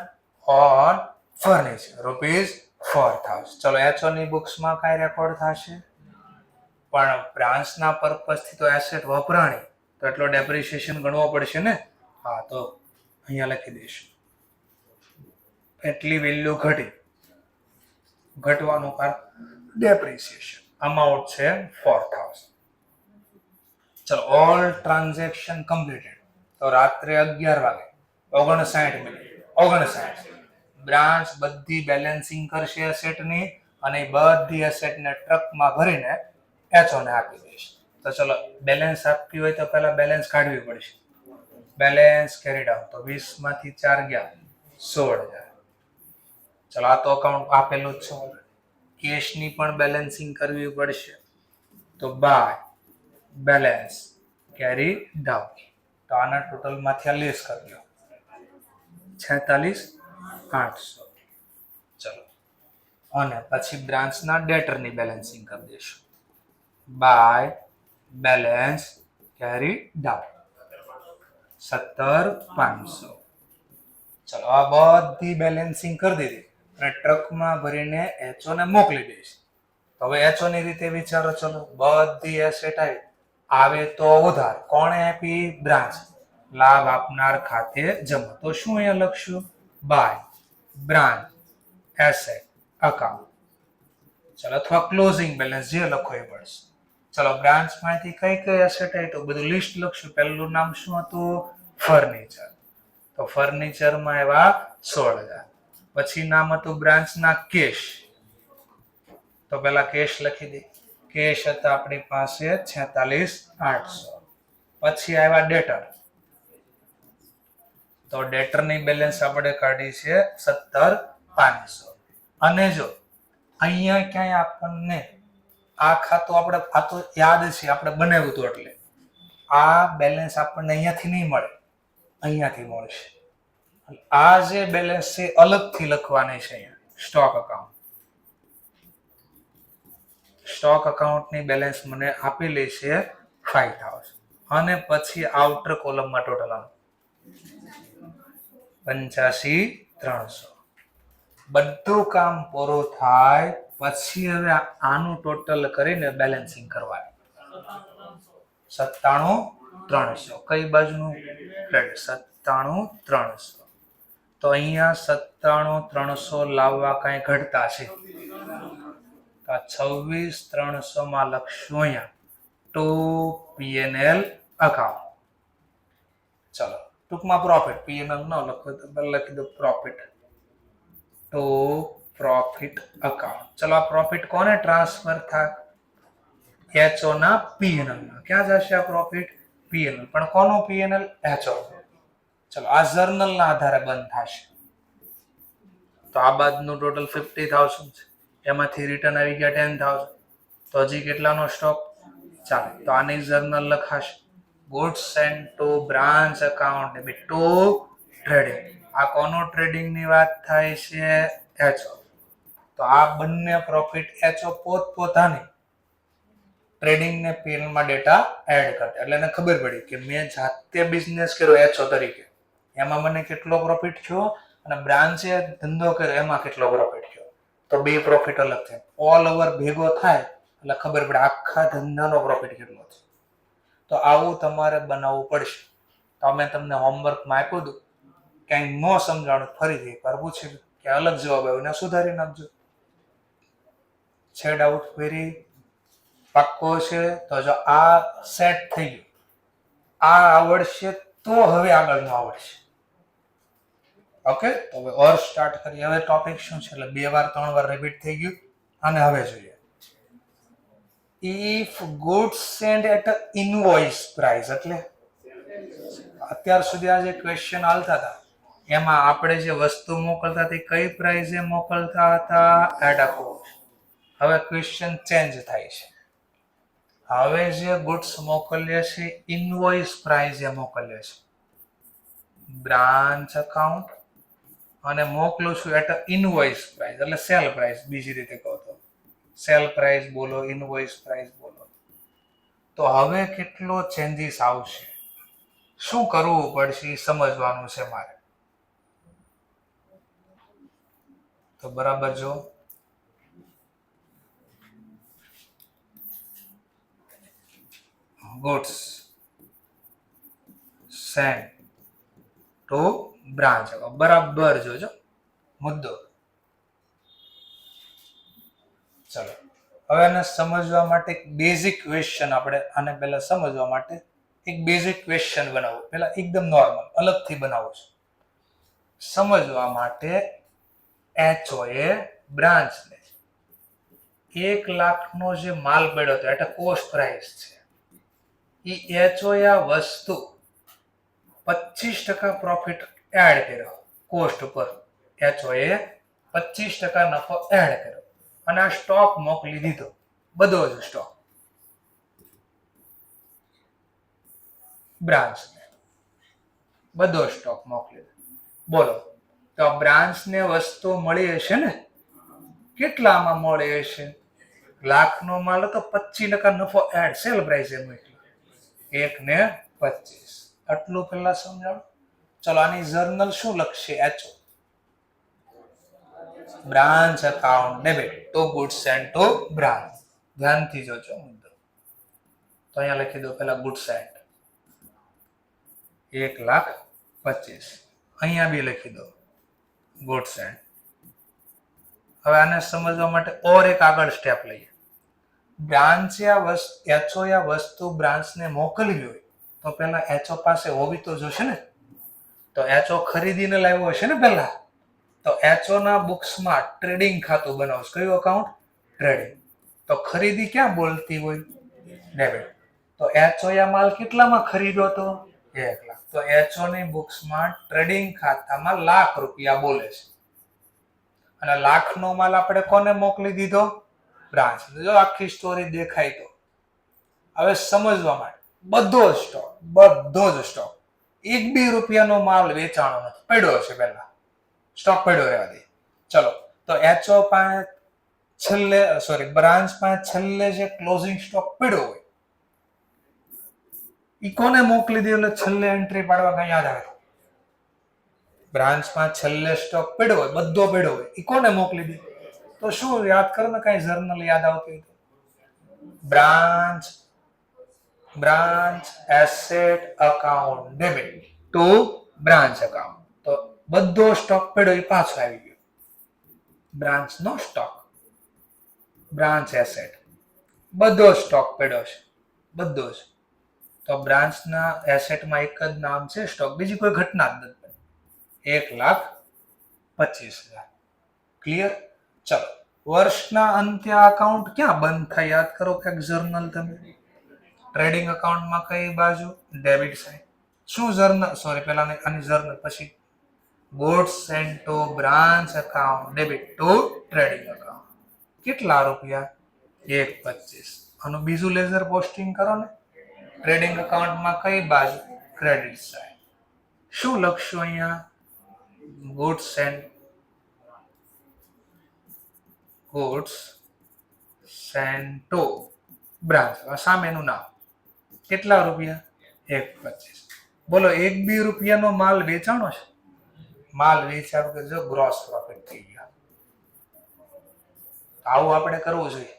on furniture rupees 4000. ચલો, HO ની બુક્સમાં કઈ રેકોર્ડ થશે? પણ બ્રાન્ચના પર્પસથી તો એસેટ વપરાણી તો એટલો ડેપ્રિસિએશન ગણવો પડશે ને. હા, તો અહીંયા લખી દઈશું એટલી વેલ્યુ ઘટવાનું કારણ ડેપ્રિસિએશન. અમાઉન્ટ છે 4000. ચલો, ઓલ ટ્રાન્ઝેક્શન કમ્પ્લીટેડ. તો રાત્રે 11 વાગે 59 મિનિટ 59 બ્રાન્ચ બધી બેલેન્સિંગ કરશે એસેટની અને બધી એસેટને ટ્રકમાં ભરીને HO ને આપી દઈશ. તો ચલો, બેલેન્સ આપવી હોય તો પહેલા બેલેન્સ કાઢવી પડશે. બેલેન્સ કેરીડ આઉટ તો 20 માંથી 4 ગયા 16000. ચલો, આ તો અકાઉન્ટ આપેલું જ છે. કેશની પણ બેલેન્સિંગ કરવી પડશે તો બાય બેલેન્સ કેરી ડાઉન. તો આના ટોટલ માંથી આ લેસ કરી દો 46800. ચલો, અને પછી બ્રાન્ચના ડેટરની બેલેન્સિંગ કરી દઈશું બાય બેલેન્સ કેરી ડાઉન 17500. ચલો, આ બધી બેલેન્સિંગ કરી દીધી અને ટ્રકમાં ભરીને HO ને મોકલી દઈશ. હવે HO ની રીતે વિચારો. ચલો, બધી એસેટ આવે તો ઉધાર કોણે આપી? બ્રાન્ચ લાભ આપનાર ખાતે જમા. તો શું અહીંયા લખશું? By branch asset account. ચલો, અથવા ક્લોઝિંગ બેલેન્સ જે લખો એ પડશે. ચલો, બ્રાન્ચ માંથી કઈ કઈ એસેટ આવી તો બધું લિસ્ટ લખશું. પહેલું નામ શું હતું? ફર્નિચર. તો ફર્નિચરમાં એવા 16000. પછી નામ હતું બ્રાન્ચના કેશ. તો પેલા કેશ લખી દે. કેશ હતા આપણી પાસે 46800. પછી આવ્યા ડેટર. તો તો ડેટરની બેલેન્સ આપણે કાઢી છે 17,500. અને જો અહીંયા ક્યાંય આપણને આ ખાતું આપણે આ તો યાદ છે આપણે બનાવ્યું હતું એટલે આ બેલેન્સ આપણને અહીંયાથી નહીં મળે, અહીંયાથી મળશે. આ જે બેલેન્સ છે અલગથી લખવાની છે અહીંયા સ્ટોક અકાઉન્ટ. સ્ટોક અકાઉન્ટની બેલેન્સ મને આપેલી છે 5,000 અને પછી આઉટર કોલમમાં ટોટલ આમ 85,300. બધું કામ પૂરું થાય પછી હવે આનું ટોટલ કરીને બેલેન્સિંગ કરવાનું. 97,300 કઈ બાજુનું ક્રેડિટ 97,300. તો અહીંયા 97,300 લાવવા કઈ ઘટતા છે તો 26,300 માં લખશું અહીંયા ટુ P&L અકાઉન્ટ. ચલો ટૂંકમાં પ્રોફિટ, P&L ન લખો તો લખી દો પ્રોફિટ ટુ પ્રોફિટ અકાઉન્ટ. ચલો આ પ્રોફિટ કોને ટ્રાન્સફર થાય? HO ના P&L માં. ક્યાં જશે આ પ્રોફિટ? P&L. પણ કોનું P&L? HO. ચલો આ જર્નલ ના આધારે બંધ થશે. તો આ બાદનું ટોટલ 50,000 છે, એમાંથી રિટર્ન આવી ગયા 10,000. તો હજી કેટલાનો સ્ટોક? ચાલે તો આની જર્નલ લખાશે goods sent to branch account debit to trading. આ કોનો ટ્રેડિંગ ની વાત થાય છે? HO. તો આ બંને પ્રોફિટ HO પોતપોતાની ટ્રેડિંગ ને P&L માં ડેટા એડ કરતા. એટલે એને ખબર પડી કે મેં જાતે બિઝનેસ કર્યો HO તરીકે, એમાં મને કેટલો પ્રોફિટ થયો, અને બ્રાન્ચે ધંધો કર્યો એમાં કેટલો પ્રોફિટ થયો. તો બે પ્રોફિટ અલગ છે. ઓલ ઓવર ભેગો થાય એટલે ખબર પડે આખા ધંધાનો પ્રોફિટ કેટલો છે. તો આવું તમારે બનાવવું પડશે. તો મેં તમને હોમવર્કમાં આપ્યું હતું, ક્યાંય ન સમજાણું ફરીથી એકવાર પૂછી કે અલગ જવાબ આવ્યો ને સુધારી નાખજો. છે ડાઉટ વેરી પાક્કો છે? તો જો આ સેટ થઈ ગયું, આ આવડશે તો હવે આગળનું આવડશે. ઓકે, તો હવે ઓર સ્ટાર્ટ કરીએ. હવે ટોપિક શું છે? એટલે 2 વાર 3 વાર રિપીટ થઈ ગયું. અને હવે જોઈએ if goods send at invoice price. એટલે અત્યાર સુધી આ જે ક્વેશ્ચન આવતા હતા એમાં આપણે જે વસ્તુ મોકલતા હતી કઈ પ્રાઇસે મોકલતા હતા? At a cost. હવે ક્વેશ્ચન ચેન્જ થાય છે. હવે જે ગુડ્સ મોકલીએ છે ઇનવોઇસ પ્રાઇસે મોકલીએ છે બ્રાન્ચ અકાઉન્ટ, અને મોકલું છું એટ ઇનવોઇસ પ્રાઇસ એટલે સેલ પ્રાઇસ. બીજી રીતે કહો તો સેલ પ્રાઇસ બોલો, ઇનવોઇસ પ્રાઇસ બોલો. તો હવે કેટલો ચેન્જીસ આવશે, શું કરવું પડશે એ સમજવાનું છે મારે. તો બરાબર જો ગુડ્સ સેન્ટ ટુ બ્રાન્ચ બરાબર જોજો મુદ્દો. ચલો હવે એને સમજવા માટે એક બેઝિક ક્વેશ્ચન આપણે આને પહેલા સમજવા માટે એક બેઝિક ક્વેશ્ચન બનાવો. પહેલા એકદમ નોર્મલ અલગથી બનાવો છો. સમજવા માટે HO એ બ્રાન્ચને 1 લાખનો જે માલ પડ્યો હતો એટલે કોસ્ટ પ્રાઇસ છે, એ HO એ આ વસ્તુ 25% પ્રોફિટ એડ કર્યો કોસ્ટ ઉપર. HO એ 25% નફો એડ કર્યો અને આ સ્ટોક મોકલી દીધો, બધો જ સ્ટોક બ્રાન્ચને, બધો સ્ટોક મોકલી દીધો. બોલો તો બ્રાન્ચને વસ્તુ મળી હશે ને? કેટલામાં મળી હશે? લાખનો માલ તો 25% નફો એડ સેલ પ્રાઇસ એ મોકલી 1.25. આટલું પહેલા સમજાવો. ચલો આની જર્નલ શું લખશે? HO branch account debit to goods sent to branch. ધ્યાનથી જોજો મુદ્દો. તો અહીંયા લખી દો પહેલા ગુડ્સ સેન્ટ 1,25,000. અહીંયા બી લખી દો ગુડ્સ સેન્ટ. હવે આને સમજવા માટે ઓર એક આગળ સ્ટેપ લઈએ. બ્રાન્ચે HO આ વસ્તુ બ્રાન્ચને મોકલવી હોય તો પહેલા HO પાસે હોવી તો જોશે ને. તો HO ખરીદીને લાવ્યો હશે ને પહેલા. તો HO ના બુક્સમાં ટ્રેડિંગ ખાતું બનાવશે. કયું અકાઉન્ટ? ટ્રેડિંગ. તો ખરીદી ક્યાં બોલતી હોય? ડેબિટ. તો HO આ માલ કેટલામાં ખરીદ્યો હતો? 1 લાખ. તો એચઓ ની બુક્સમાં ટ્રેડિંગ ખાતામાં ₹1,00,000 બોલે છે અને લાખનો માલ આપણે કોને મોકલી દીધો? બ્રાન્ચ. જો આખી સ્ટોરી દેખાય તો હવે સમજવા માટે બધો જ સ્ટોક ₹1-2 માલ વેચાણો નથી, પડ્યો છે, પહેલા સ્ટોક પડ્યો રહેવા દે. ચલો, તો એચઓ પાસે બ્રાન્ચ પાસે છેલ્લે જે ક્લોઝિંગ સ્ટોક પડ્યો હોય ઈ કોને મોકલી દે? એટલે છેલ્લે એન્ટ્રી પાડવા કઈ યાદ આવે? બ્રાન્ચમાં છેલ્લે સ્ટોક પડ્યો હોય, બધો પડ્યો હોય, ઈ કોને મોકલી દે? તો શું યાદ કરો ને, કઈ જર્નલ યાદ આવતી હોય? Branch asset account debit to branch account. તો બધો સ્ટોક પડ્યો એ પાછો આવી ગયો. બ્રાન્ચ નો સ્ટોક, બ્રાન્ચ એસેટ, બધો સ્ટોક પડ્યો છે, બધો જ. તો બ્રાન્ચના એસેટમાં એક જ નામ છે સ્ટોક, બીજી કોઈ ઘટના જ નથી. 1,25,000. ક્લિયર? ચલો, વર્ષના અંતે આ અકાઉન્ટ ક્યાં બંધ થાય? યાદ કરો કે જર્નલ તમે ટ્રેડિંગ અકાઉન્ટમાં કઈ બાજુ? Debit side. શું જર્નલ? પેલા આની જર્નલ, પછી goods sent to branch account debit to trading account. કેટલા રૂપિયા? 1,25. આનું બીજું લેઝર પોસ્ટિંગ કરો ને, ટ્રેડિંગ અકાઉન્ટમાં કઈ બાજુ? Credit side. શું લખશું અહીંયા? ગુડ્સ સેન્ટ ટુ બ્રાન્ચ, સામેનું નામ. કેટલા રૂપિયા? 1,25. બોલો, ₹1-2 માલ વેચાણો છે? માલ વેચાણ કે જો ગ્રોસ પ્રોફિટ થઈ ગયા. આવું આપણે કરવું જોઈએ.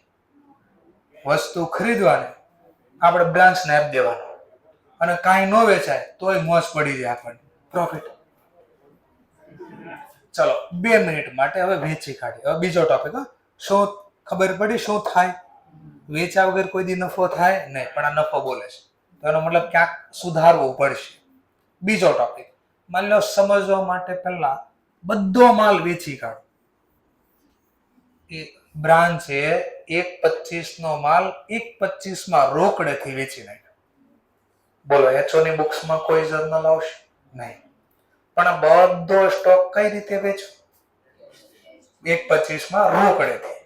વસ્તુ ખરીદવાની, આપણે બ્રાન્ચને આપી દેવાનું, અને કાંઈ ન વેચાય તોય મોજ પડી જાય આપણને, પ્રોફિટ. ચલો, 2 મિનિટ માટે હવે વેચી કાઢીએ. હવે બીજો ટોપિક. શું ખબર પડી શું થાય? વેચા વગર કોઈ દી નફો થાય નહીં, પણ આ નફો બોલે છે, તો એનો મતલબ ક્યાંક સુધારવું પડશે. બીજો ટોપિક, માની લો સમજવા માટે પહેલા બધો માલ વેચી કાઢો. એ બ્રાન્ચે 1,25 નો માલ 1,25 રોકડેથી વેચી નાખ્યો. બોલો, એચઓ ની બુક્સમાં કોઈ જર્નલ આવશે? નહીં. પણ બધો સ્ટોક કઈ રીતે વેચો? 1,25 રોકડેથી.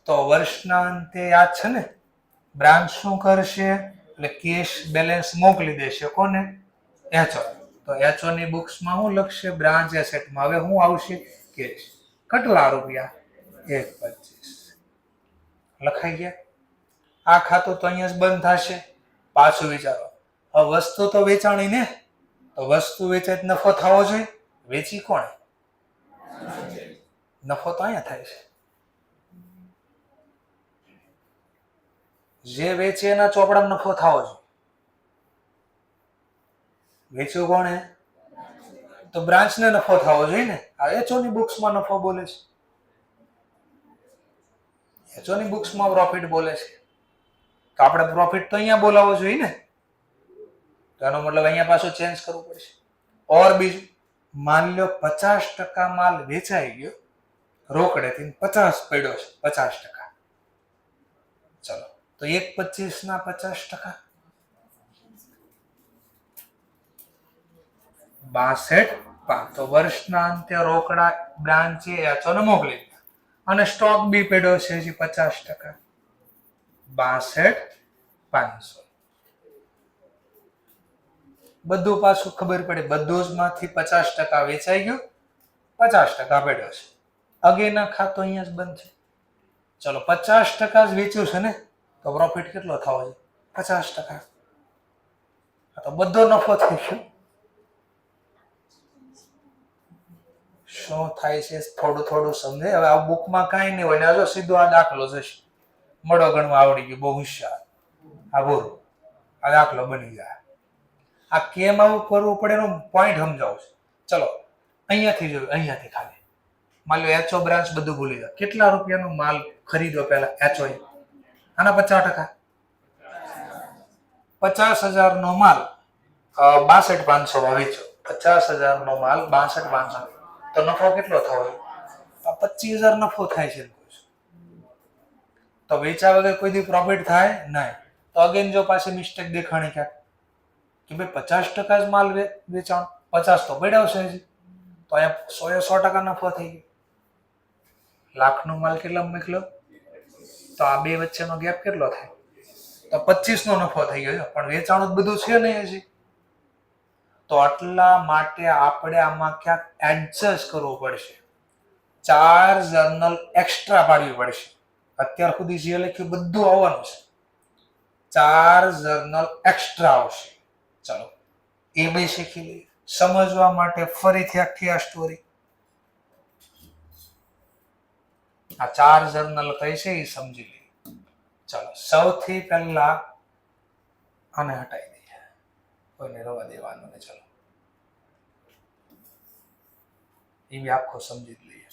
તો વર્ષના અંતે યાદ છે ને, બ્રાન્ચ શું કરશે? એટલે કેશ બેલેન્સ મોકલી દેશે કોને? એચઓ. તો એચઓ ની બુક્સમાં શું લખશે? બ્રાન્ચ એસેટમાં હવે શું આવશે? કેશ. કેટલા રૂપિયા? 1,25. લખાઈ ગયા. આ ખાતું તો અહીંયા જ બંધ થશે. પાછું વિચારો, હવે વસ્તુ તો વેચાણી ને, તો વસ્તુ વેચાય નફો થવો જોઈએ. વેચી કોણે? નફો તો અહીંયા થાય છે. જે વેચે એના ચોપડામાં નફો થવો જોઈએ. વેચ્યું કોણે? તો બ્રાન્ચને નફો થવો જોઈએ ને. આ એચઓ ની બુક્સમાં નફો બોલે છે, એચઓ ની બુક્સમાં પ્રોફિટ બોલે છે, તો આપણે પ્રોફિટ તો અહીંયા બોલાવવો જોઈએ ને. તો એનો મતલબ અહીંયા પાછું ચેન્જ કરવું પડશે. ઓર બીજું, માની લો 50% માલ વેચાઈ ગયો રોકડેથી, 50 પડ્યો છે, 50%. ચલો, તો 1,25 ના 50%, 62. તો વર્ષના અંતે રોકડા બ્રાન્ચે એચઓને મોકલી દીધા, અને સ્ટોક બી પડ્યો છે 50%, 62,500. બધું પાછું ખબર પડે, બધું જ માંથી 50% વેચાઈ ગયું, 50% પડ્યો છે. અગેના ખાતો અહીંયા જ બંધ છે. ચલો, 50% જ વેચ્યું છે ને, તો પ્રોફિટ કેટલો થવો જોઈએ? 50%. તો બધો નફો થઈ ગયો. શું થાય છે થોડું થોડું સમજે. હવે આ બુકમાં કાંઈ નહીં હોય ને, આ જો સીધો આ દાખલો જશે, મળો ગણવા આવડી ગયું, બહુ હોશિયાર. આ બોલો, આ દાખલો બની જાય. આ કેમ આવું કરવું પડે એનો પોઈન્ટ સમજાવું છે. ચલો, અહીંયાથી જોયું, અહીંયાથી ખાલી માની લો એચઓ બ્રાન્ચ બધું ભૂલી જાય. કેટલા રૂપિયાનો માલ ખરીદો પેલા એચઓ? આના 50%, 50,000 નો માલ 62,500 વેચ્યો. 50,000 નો માલ 62,500, તો નફો કેટલો થયો? 25,000 નફો થાય છે. તો વેચા વગર કોઈ દી પ્રોફિટ થાય નહીં. તો અગેન જો પાછી મિસ્ટેક દેખાણી ક્યાંક, કે કે ભાઈ 50% જ માલ વેચાણ, 50 તો પડ્યો છે હજી, તો અહીંયા 100% નફો થઈ ગયો. લાખનો માલ કેટલા મોકલ્યો, તો આ બે વચ્ચેનો ગેપ કેટલો થાય, તો 25 નો નફો થઈ ગયો, પણ વેચાણ જ બધું છે નહીં હજી. તો આટલા માટે આપણે આમાં ક્યાંક એડજસ્ટ કરવું પડશે, 4 જર્નલ એક્સ્ટ્રા પાડવી પડશે. અત્યાર સુધી જે લખ્યું બધું આવવાનું છે, 4 જર્નલ એક્સ્ટ્રા આવશે. ચલો એ બી શીખી લઈએ. સમજવા માટે ફરીથી આખી આ સ્ટોરી, આ 4 જર્નલ કઈ છે એ સમજી લઈએ. ચલો સૌથી પહેલા આને હટાવી દઈએ, કોઈને રવા દેવાનું ને. ચલો એ બી આખો સમજી લઈએ.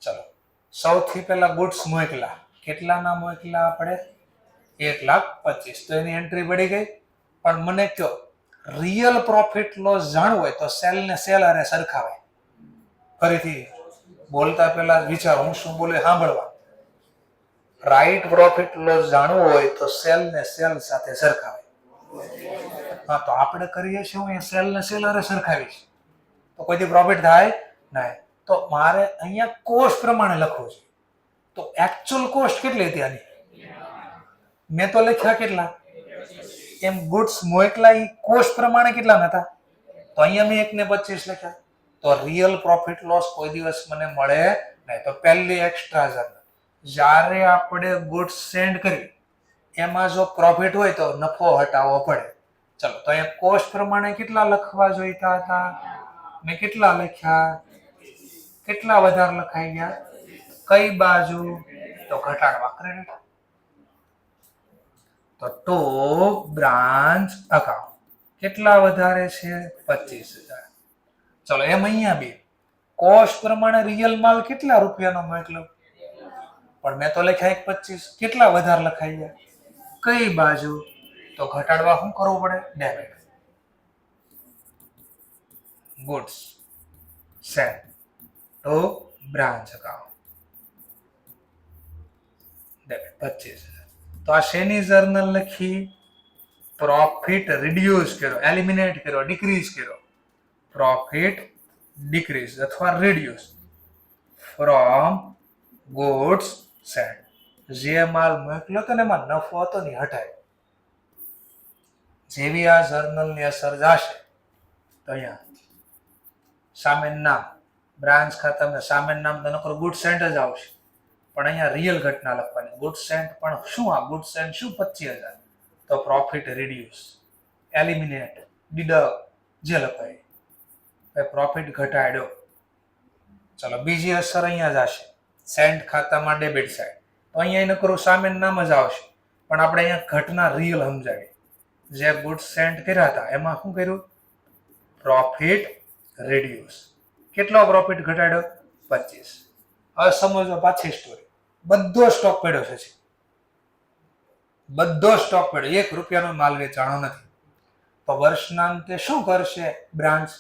ચલો સૌથી પહેલા ગુડ્સ મોકલા, કેટલાના મોકલા આપણે, 1,25,000. તો એની એન્ટ્રી પડી ગઈ. પણ મને કહો રિયલ પ્રોફિટ લોસ જાણવું હોય તો સેલ ને સેલ અરે સરખાવાય. ફરીથી બોલતા પહેલા વિચાર, હું શું બોલે સાંભળવા. રાઈટ પ્રોફિટ લોસ જાણવું હોય તો સેલ ને સેલ સાથે સરખાવાય. હા, તો આપણે કરીએ છીએ હું સેલ ને સેલ અરે સરખાવીશ તો કોઈથી પ્રોફિટ થાય નહીં. તો મારે અહીંયા કોસ્ટ પ્રમાણે લખવું છે. તો એકચ્યુઅલ કોસ્ટ કેટલી હતી આની, મેં તો લખ્યા કેટલા, એમ ગુડ્સ મોકલા એ કોસ્ટ પ્રમાણે કેટલા હતા, તો અહીંયા મેં 1,25,000 લખ્યા. તો રિયલ પ્રોફિટ લોસ કોઈ દિવસ મને મળે નહીં. તો પહેલી એક્સ્ટ્રા જર્નલ, જ્યારે આપણે ગુડ્સ સેન્ડ કરી એમાં જો પ્રોફિટ હોય તો નફો હટાવવો પડે. ચલો તો અહીંયા કોસ્ટ પ્રમાણે કેટલા લખવા જોઈતા હતા, મેં કેટલા લખ્યા, કેટલા વધારે લખાઈ ગયા, કઈ બાજુ, તો ઘટાડવા ક્રેડિટ. તો ટુ બ્રાન્ચ અકાઉન્ટ કેટલા વધારે છે, 25,000. ચલો એમ અહીંયા બી કોસ્ટ પ્રમાણે રિયલ માલ કેટલા રૂપિયાનો મોકલ્યો, પણ મેં તો લખ્યા 1,25,000. કેટલા વધારે લખાઈ ગયા, કઈ બાજુ, તો ઘટાડવા શું કરવું પડે, debit. Goods sent to branch account, debit 25,000. તો આ શેની જર્નલ લખી, પ્રોફિટ રિડ્યુસ કર્યો, એલિમિનેટ કર્યો, ડિક્રીઝ કર્યો. પ્રોફિટ ડિક્રીઝ અથવા રિડ્યુસ ફ્રોમ ગુડ્સ સેન્ટ. જે માલ મોકલ્યો તો ને એમાં નફો હતો ને હટાય. જેવી આ જર્નલની અસર જશે તો અહીંયા સામેન નામ, બ્રાન્ચ ખાતામાં સામેન નામ તો નકર ગુડ સેન્ટ જ આવશે. પણ અહીંયા રિયલ ઘટના લખવાની, ગુડ સેન્ટ. પણ શું આ ગુડ સેન્ટ શું, 25,000. તો પ્રોફિટ રિડ્યુસ, એલિમિનેટ, ડિડક્ટ જે લખાય, પ્રોફિટ ઘટાડ્યો. ચલો બીજી અસર અહીંયા જશે, સેન્ટ ખાતામાં ડેબિટ સાઈડ. તો અહીંયા નકરું સામેન નામ જ આવશે, પણ આપણે અહીંયા ઘટના રિયલ સમજાવી. જે ગુડ સેન્ટ કર્યા હતા એમાં શું કર્યું, પ્રોફિટ રિડ્યુસ. કેટલો પ્રોફિટ ઘટાડ્યો, 25. હવે સમજો પાછી સ્ટોરી. બધો સ્ટોક પડ્યો છે, બધો સ્ટોક પડ્યો, 1 રૂપિયાનો માલ વેચાણો નથી. તો વર્ષના અંતે શું કરશે બ્રાન્ચ,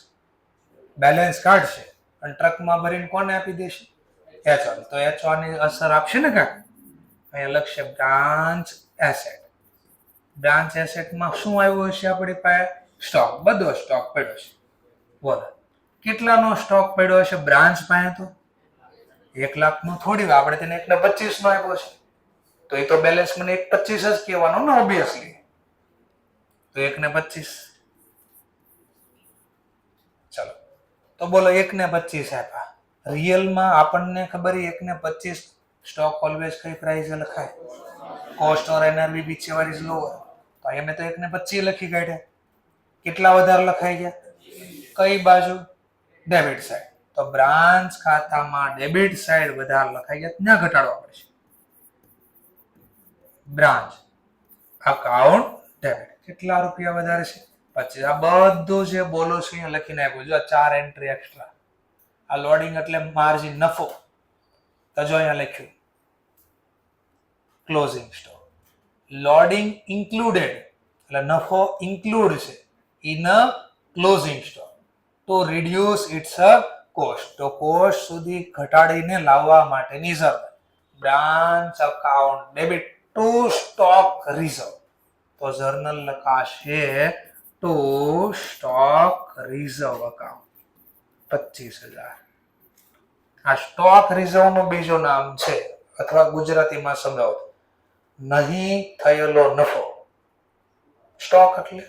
બેલેન્સ કાઢશે અને ટ્રકમાં ભરીને કોને આપી દેશે, એચઓ. તો એચઓ ની અસર આપશે ને કાંઈક. અહીંયા લખશે બ્રાન્ચ એસેટ. બ્રાન્ચ એસેટમાં શું આવ્યું હશે આપણી પાસે, સ્ટોક. બધો સ્ટોક પડ્યો છે. બોલો કેટલાનો સ્ટોક પડ્યો હશે બ્રાન્ચ પાસે, તો 1,00,000 નો થોડી, આપણે તેને 1,25,000 નો આપ્યો છે. તો એ તો બેલેન્સ મને 1,25,000 જ કહેવાનો ને ઓબ્વિયસલી. તો 1,25,000. ચલો તો બોલો 1,25,000 આપ્યા. રિયલમાં આપણને ખબર 1,25,000 સ્ટોક ઓલવેઝ કઈ પ્રાઇસ લખાય, cost or NRV whichever is lower. તો અહીંયા મેં તો 1,25,000 લખી કાઢ્યા. કેટલા વધારે લખાઈ ગયા, કઈ બાજુ, ડેબિટ સાઈડ. તો બ્રાન્ચ ખાતામાં ડેબિટ સાઈડ વધારે લખાઈ ગયા, ત્યાં ઘટાડવા પડશે. બ્રાન્ચ અકાઉન્ટ ડેબિટ કેટલા રૂપિયા વધારે છે, 25. આ બધું જે બોલો છે અહીંયા લખીને આપ્યું. જો 4 એન્ટ્રી એક્સ્ટ્રા. આ લોડિંગ એટલે માર્જિન, નફો. તો જો અહીંયા લખ્યું ક્લોઝિંગ સ્ટોક. લોડિંગ ઇન્ક્લુડેડ એટલે નફો ઇન્ક્લુડ છે in closing stock to reduce its cost. તો કોસ્ટ સુધી ઘટાડીને લાવવા માટેની જરૂર. Branch account debit to stock reserve. તો જર્નલ લખાશે ટુ સ્ટોક રિઝર્વ અકાઉન્ટ 25,000. આ સ્ટોક રિઝર્વ નું બીજું નામ છે, અથવા ગુજરાતીમાં સમજાવો નહીં થયેલો નફો. સ્ટોક એટલે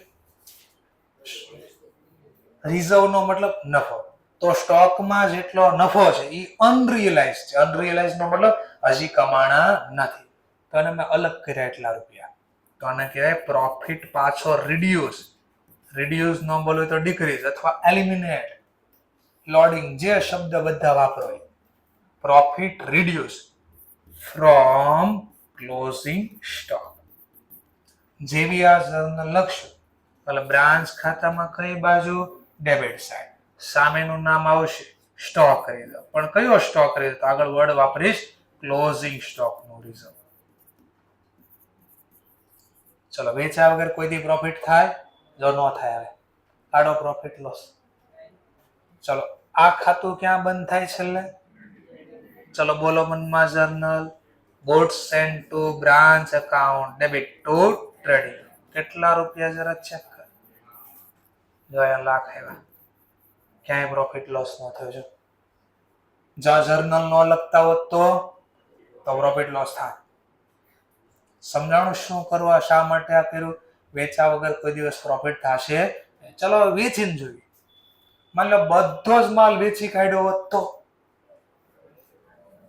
રિઝર્વ નો મતલબ નફો. તો સ્ટોકમાં જેટલો નફો છે એ અનરિયલાઇઝ છે. અનરિયલાઇઝ નો મતલબ હજી કમાણા નથી, તો એને મેં અલગ કર્યા એટલા રૂપિયા, તો આને કહેવાય પ્રોફિટ પાછો રિડ્યુસ. રિડ્યુસ નો બોલો તો ડિક્રીઝ અથવા એલિમિનેટ, લોડિંગ, જે શબ્દ બધા વાપરો. Profit reduce from closing stock. જેવી આ જર્નલ લખશું એટલે બ્રાન્ચ ખાતામાં કઈ બાજુ ડેબિટ સાઈડ, સામેનું નામ આવશે સ્ટોક રિઝર્વ. પણ કયો સ્ટોક રિઝર્વ? તો આગળ વર્ડ વાપરીશ ક્લોઝિંગ સ્ટોક નો રિઝર્વ. ચલો, વેચ્યા વગર કોઈ દી પ્રોફિટ થાય? જો ન થાય, હવે કાઢો પ્રોફિટ લોસ. ચલો, આ ખાતું ક્યાં બંધ થાય છેલ્લે? ચલો બોલો મનમાં journal. Goods sent to branch account debit to trading. કેટલા રૂપિયા જરા ચેક કર. જો અહીંયા લાખ આવ્યા, ક્યાંય પ્રોફિટ લોસ ન થયો. છે જ્યાં જર્નલ ન લખતા હોત તો પ્રોફિટ લોસ થાય. સમજાણું શું કરવા, શા માટે આ કર્યું? વેચા વગર કોઈ દિવસ પ્રોફિટ થશે? ચલો વેચીને જોઈએ. માની લો બધો જ માલ વેચી કાઢ્યો હોત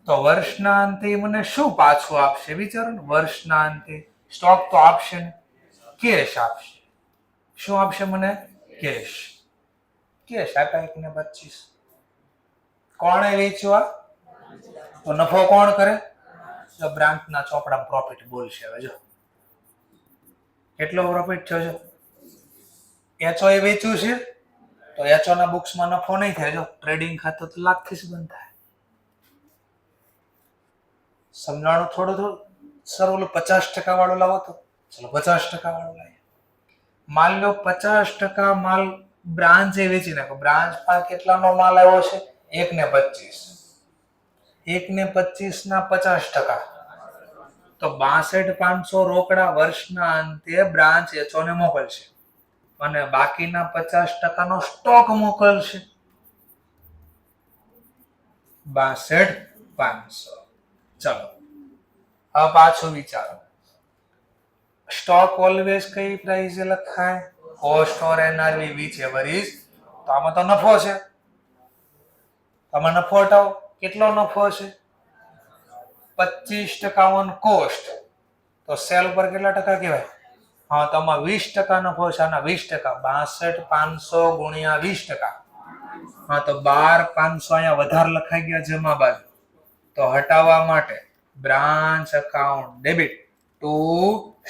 તો વર્ષના અંતે મને શું પાછું આપશે? વિચારો ને, વર્ષના અંતે સ્ટોક તો આપશે ને, કેશ આપશે. શું આપશે મને? કેશ. કેશ આપ્યા 1,25. કોણે વેચ્યું? તો નફો કોણ કરે? તો બ્રાન્ચના ચોપડામાં પ્રોફિટ બોલશે. હવે જો કેટલો પ્રોફિટ થયો છે. એચઓ એ વેચ્યું છે તો એચઓ ના બુક્સમાં નફો નહીં થાય. જો ટ્રેડિંગ ખાતું તો લાખથી જ બંધ થાય. સમજાણું થોડું થોડું. સર ઓલું 50% વાળું લાવો તો. ચલો 50% વાળું લાવીએ. માલ લો 50% માલ બ્રાન્ચે વેચી નાખો. બ્રાન્ચ માં કેટલાનો માલ આવ્યો છે? 1,25. 1,25 ના 50%, તો 62,500 રોકડા વર્ષના અંતે બ્રાન્ચ એચઓ ને મોકલશે, અને બાકીના 50% નો સ્ટોક મોકલશે. 62,500. ચલો હવે પાછું વિચારો. સ્ટોક ઓલવેઝ કઈ પ્રાઇસે લખાય? Cost or NRV whichever is. તો આમાં તો નફો છે. આમાં નફો હટાવો. કેટલો નફો છે? 25% ઓન કોસ્ટ. તો સેલ ઉપર કેટલા ટકા કહેવાય? હા, તો આમાં 20% નફો છે. આના 20%, 62,500 ગુણ્યા 20%. હા, તો 12,500 અહીંયા વધારે લખાઈ ગયા જમા બાજુ. તો હટાવવા માટે branch account debit to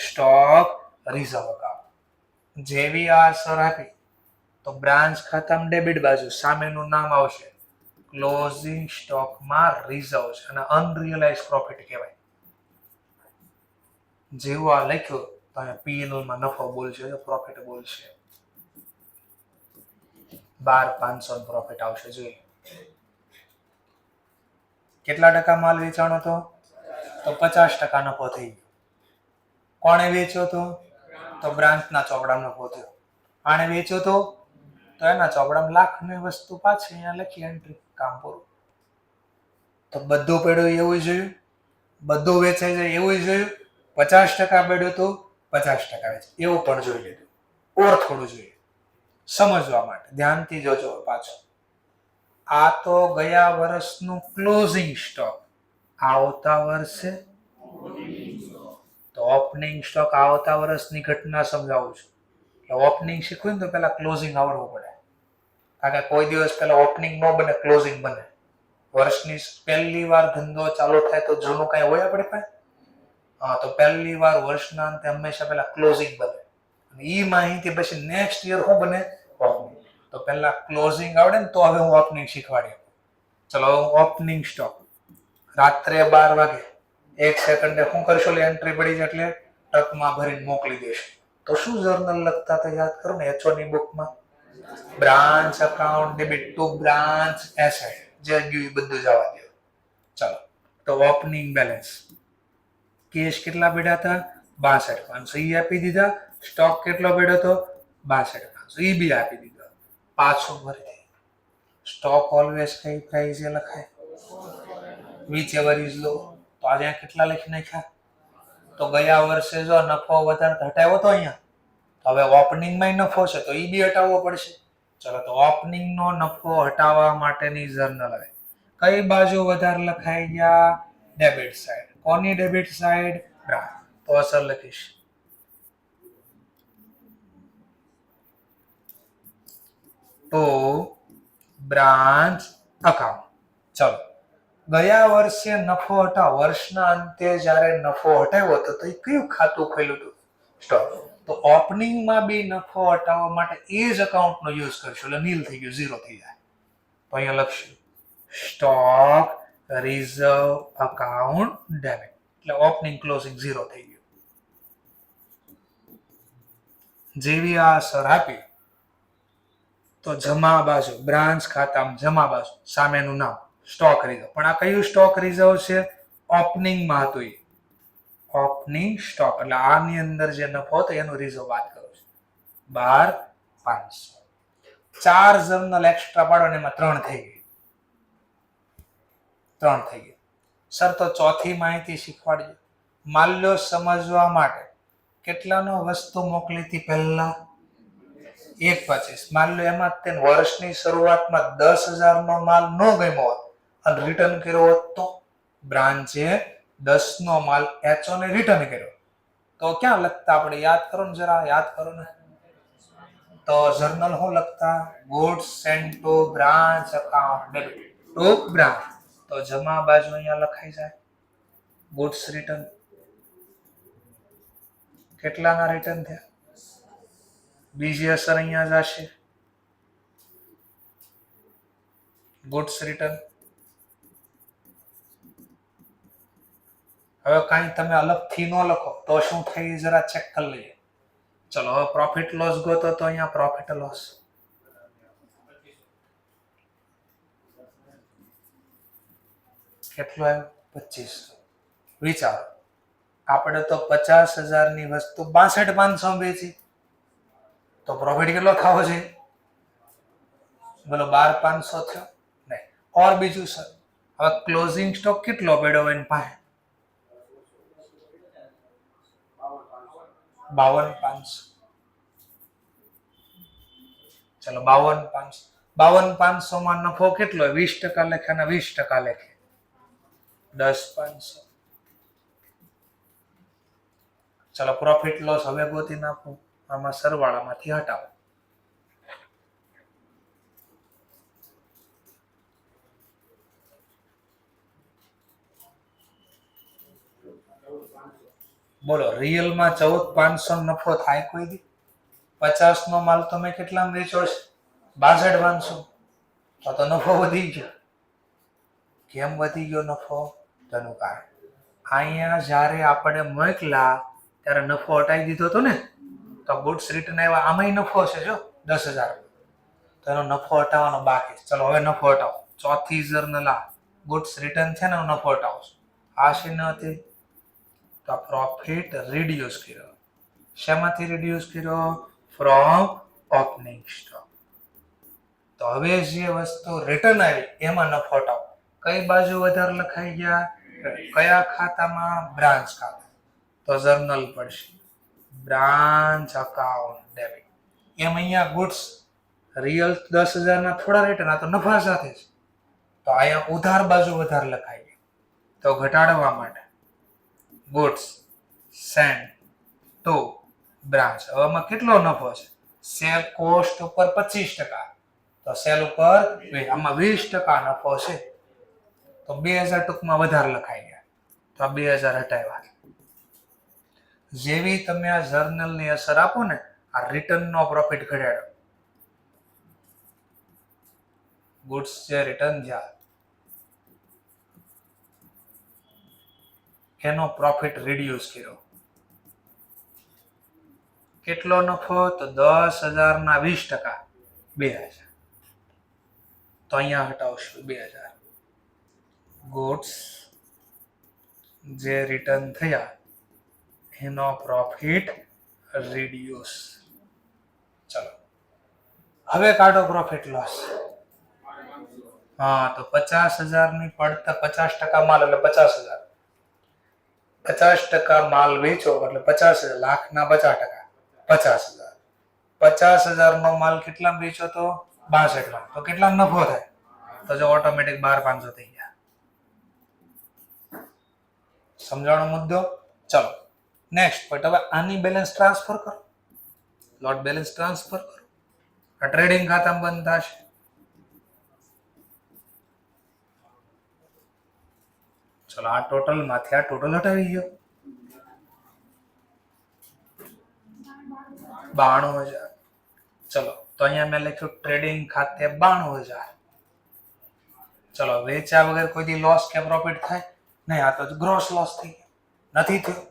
stock reserve account. જેવી આ અસર આપી તો બ્રાન્ચ ખાતામાં ડેબિટ બાજુ સામેનું નામ આવશે ક્લોઝિંગ સ્ટોકમાં રિઝર્વ છે, અને અનરિયલાઇઝ પ્રોફિટ કહેવાય. જેવું આ લખ્યું તો અહીંયા પીએનએલ માં નફો બોલશે, પ્રોફિટ બોલશે. 12,500 પ્રોફિટ આવશે. જોઈએ કેટલા ટકા માલ વેચાણો હતો? તો 50% નફો થઈ ગયો. કોણે વેચ્યો હતો? તો બ્રાન્ચના ચોપડામાં નફો થયો. આણે વેચ્યો તો એના ચોપડામાં લાખની વસ્તુ પાછી અહીંયા લખી એન્ટ્રી, કામ પૂરું. તો બધું પડ્યું એવું જોયું, બધું વેચાઈ જાય એવું જોયું. 50% પડ્યું તો 50% વેચે એવું પણ જોઈ લીધું. ઓર થોડું જોઈએ સમજવા માટે, ધ્યાનથી જોજો પાછું. આ તો ગયા વર્ષનું ક્લોઝિંગ સ્ટોક, આવતા વર્ષે તો ઓપનિંગ સ્ટોક. આવતા વર્ષની ઘટના સમજાવું છું. ઓપનિંગ શીખવું ને તો પેલા ક્લોઝિંગ આવડવું પડે, કારણ કે કોઈ દિવસ પેલા ઓપનિંગ ન બને, ક્લોઝિંગ બને. વર્ષની પહેલી વાર ધંધો ચાલુ થાય તો જૂનું કઈ હોય આપણે પાસે? હા, તો પહેલી વાર વર્ષના અંતે હંમેશા પેલા ક્લોઝિંગ બને, અને એ માહિતી પછી નેક્સ્ટ યર શું બને? ઓપનિંગ. તો પેલા ક્લોઝિંગ આવડે ને તો હવે હું ઓપનિંગ શીખવાડી. ચલો, ઓપનિંગ સ્ટોક રાત્રે 12 વાગે 1 સેકન્ડે શું કરશો? એન્ટ્રી પડી જાય એટલે ટ્રકમાં ભરીને મોકલી દેશું. તો શું જર્નલ લખતા હતા યાદ કરો ને, એચઓ ની બુકમાં branch account debit to branch asset. જે ગયું એ બધું જવા દો. ચલો, તો ઓપનિંગ બેલેન્સ કેશ કેટલા પડ્યા હતા? 62,500 ઈ આપી દીધા. સ્ટોક કેટલો પડ્યો હતો? 62,500 ઈ બી આપી દીધો. પાછું ફરીથી સ્ટોક ઓલવેઝ કઈ પ્રાઇસે લખાય? વિચ એવર ઇઝ લો. તો આજે કેટલા લખી નાખ્યા? તો ગયા વર્ષે જો નફો વધારે ઘટાડ્યો હતો અહીંયા, તો હવે ઓપનિંગમાં નફો છે તો ઈ બી હટાવવો પડશે. ચલો તો ઓપનિંગ નો નફો હટાવવા માટેની જર્નલ હવે કઈ બાજુ વધારે લખાઈ ગયા? Debit side. કોની ડેબિટ સાઈડ? બ્રાન્ચ. તો અસર લખીશ તો બ્રાન્ચ અકાઉન્ટ. ચલો ગયા વર્ષે નફો હટાવ, વર્ષના અંતે જ્યારે નફો હટાવ્યો હતો તો એ કયું ખાતું ખોલ્યું હતું? સ્ટોક. તો ઓપનિંગમાં બી નફો હટાવવા માટે એ જ અકાઉન્ટનો યુઝ કરશું એટલે નીલ થઈ ગયું, ઝીરો થઈ જાય. તો અહીંયા લખશું સ્ટોક રિઝર્વ અકાઉન્ટ ડેબિટ, એટલે ઓપનિંગ ક્લોઝિંગ ઝીરો થઈ ગયું. જેવી આ અસર આપી તો જમા બાજુ બ્રાન્ચ ખાતામાં જમા બાજુ સામેનું નામ સ્ટોક રિઝર્વ. પણ આ કયું સ્ટોક રિઝર્વ છે? ઓપનિંગમાં હતું એ ઓપનિંગ સ્ટોક, એટલે આની અંદર જે નફો હતો એનું રિઝર્વ વાત કરું છું. 12,500. 4 જર્નલ એક્સ્ટ્રા પાડો ને એમાં 3 થઈ ગઈ. 3 થઈ ગઈ. સર તો ચોથી માહિતી શીખવાડજો. માલ્યો સમજવા માટે કેટલાનો વસ્તુ મોકલી હતી પહેલા? 1,25. માન લો એમાં તે વર્ષની શરૂઆતમાં 10,000 નો માલ ન ગમ્યો હોત અને રિટર્ન કર્યો હોત તો બ્રાન્ચે 10 નો માલ એચઓ ને રિટર્ન કર્યો તો ક્યાં લખતા? આપણે યાદ કરો ને, જરા યાદ કરો ને. તો જર્નલ શું લખતા? Goods sent to branch account debit to branch. તો જમા બાજુ અહીંયા લખાઈ જાય ગુડ્સ રિટર્ન. કેટલાના રિટર્ન થયા? બીજી અસર અહીંયા જશે ગુડ્સ રિટર્ન. હવે કાંઈ તમે અલગથી ન લખો તો શું થઈ જરા ચેક કરી લઈએ. ચલો હવે પ્રોફિટ લોસ ગોતો તો અહીંયા પ્રોફિટ લોસ કેટલો આવ્યો? 2500. વિચારો આપણે તો 50,000 ની વસ્તુ 62,500 વેચી તો પ્રોફિટ કેટલો થવો છે? બોલો 12,500 થયો નહીં. ઓર બીજું સર હવે ક્લોઝિંગ સ્ટોક કેટલો પડ્યો એની પાસે? 52,500. ચલો 52,500. 52,500 માં નફો કેટલો? 20% લેખે અને 20% લેખે 10,500. ચલો પ્રોફિટ લોસ હવે ગોતી નાખો. આમાં સરવાળામાંથી હટાવો. બોલો રિયલમાં 14,500 નફો થાય કોઈ દી? 50 નો માલ તમે કેટલામાં વેચો છે? 62,500. તો નફો વધી ગયો. કેમ વધી ગયો નફો? તેનું કારણ અહીંયા જ્યારે આપણે મોકલા ત્યારે નફો હટાવી દીધો હતો ને, તો ગુડ્સ રિટર્ન આવ્યા, આમાંય નફો છે જો 10,000. તો એનો નફો હટાવવાનો બાકી. ચલો હવે નફો હટાવો. ચોથી જર્નલ આ ગુડ્સ રિટર્ન છે ને, નફો હટાવો. આ છે ન હતી તો પ્રોફિટ રિડ્યુસ કર્યો. શેમાંથી રિડ્યુસ કર્યો? From opening stock. તો હવે જે વસ્તુ રિટર્ન આવી એમાં નફો હટાવો. કઈ બાજુ વધારે લખાઈ ગયા? કયા ખાતામાં? બ્રાન્ચ ખાતા. તો જર્નલ પડશે બ્રાન્ચ અકાઉન્ટ ડેબિટ. એમ અહીંયા ગુડ્સ રિયલ 10,000 ના થોડા રિટર્ન, આ તો નફા સાથે છે તો અહીંયા ઉધાર બાજુ વધારે લખાઈ ગઈ. તો ઘટાડવા માટે ગુડ્સ સેન્ટ ટુ બ્રાન્ચ. હવે આમાં કેટલો નફો છે? સેલ કોસ્ટ ઉપર 25%, તો સેલ ઉપર આમાં 20% નફો છે તો 2,000 ટૂંકમાં વધારે લખાઈ ગયા. તો આ 2,000 હટાવ્યા. જેવી તમે આ જર્નલની અસર આપો ને, આ રિટર્નનો પ્રોફિટ ઘટાડો. ગુડ્સ જે રિટર્ન થયા એનો પ્રોફિટ રિડ્યુસ કર્યો. કેટલો નફો? તો 10,000 ના 20%, 2,000. તો અહીંયા હટાવશું 2,000. ગુડ્સ જે રિટર્ન થયા એનો પ્રોફિટ રિડ્યુસ. ચલો હવે કાઢો પ્રોફિટ લોસ. હા, તો 50,000 ની પડતર 50% માલ એટલે 50,000. 50% માલ વેચો એટલે 50,000, લાખના 50%, 50,000. 50,000 નો માલ કેટલા વેચો તો 62 માં, તો કેટલા નફો થાય? તો જો ઓટોમેટિક 12,500 થઈ ગયા. સમજાણો મુદ્દો? ચલો નેક્સ્ટ પોઈન્ટ. હવે આની બેલેન્સ ટ્રાન્સફર કરો, લોટ બેલેન્સ ટ્રાન્સફર કરો. આ ટ્રેડિંગ ખાતામાં બંધ થશે. ચલો આ ટોટલ માંથી આ ટોટલ હટાવી ગયો 92,000. ચલો તો અહીંયા મેં લખ્યું ટ્રેડિંગ ખાતે 92,000. ચલો વેચ્યા વગર કોઈ દી લોસ કે પ્રોફિટ થાય નહીં, આ તો ગ્રોસ લોસ થઈ ગયો, નથી થયો.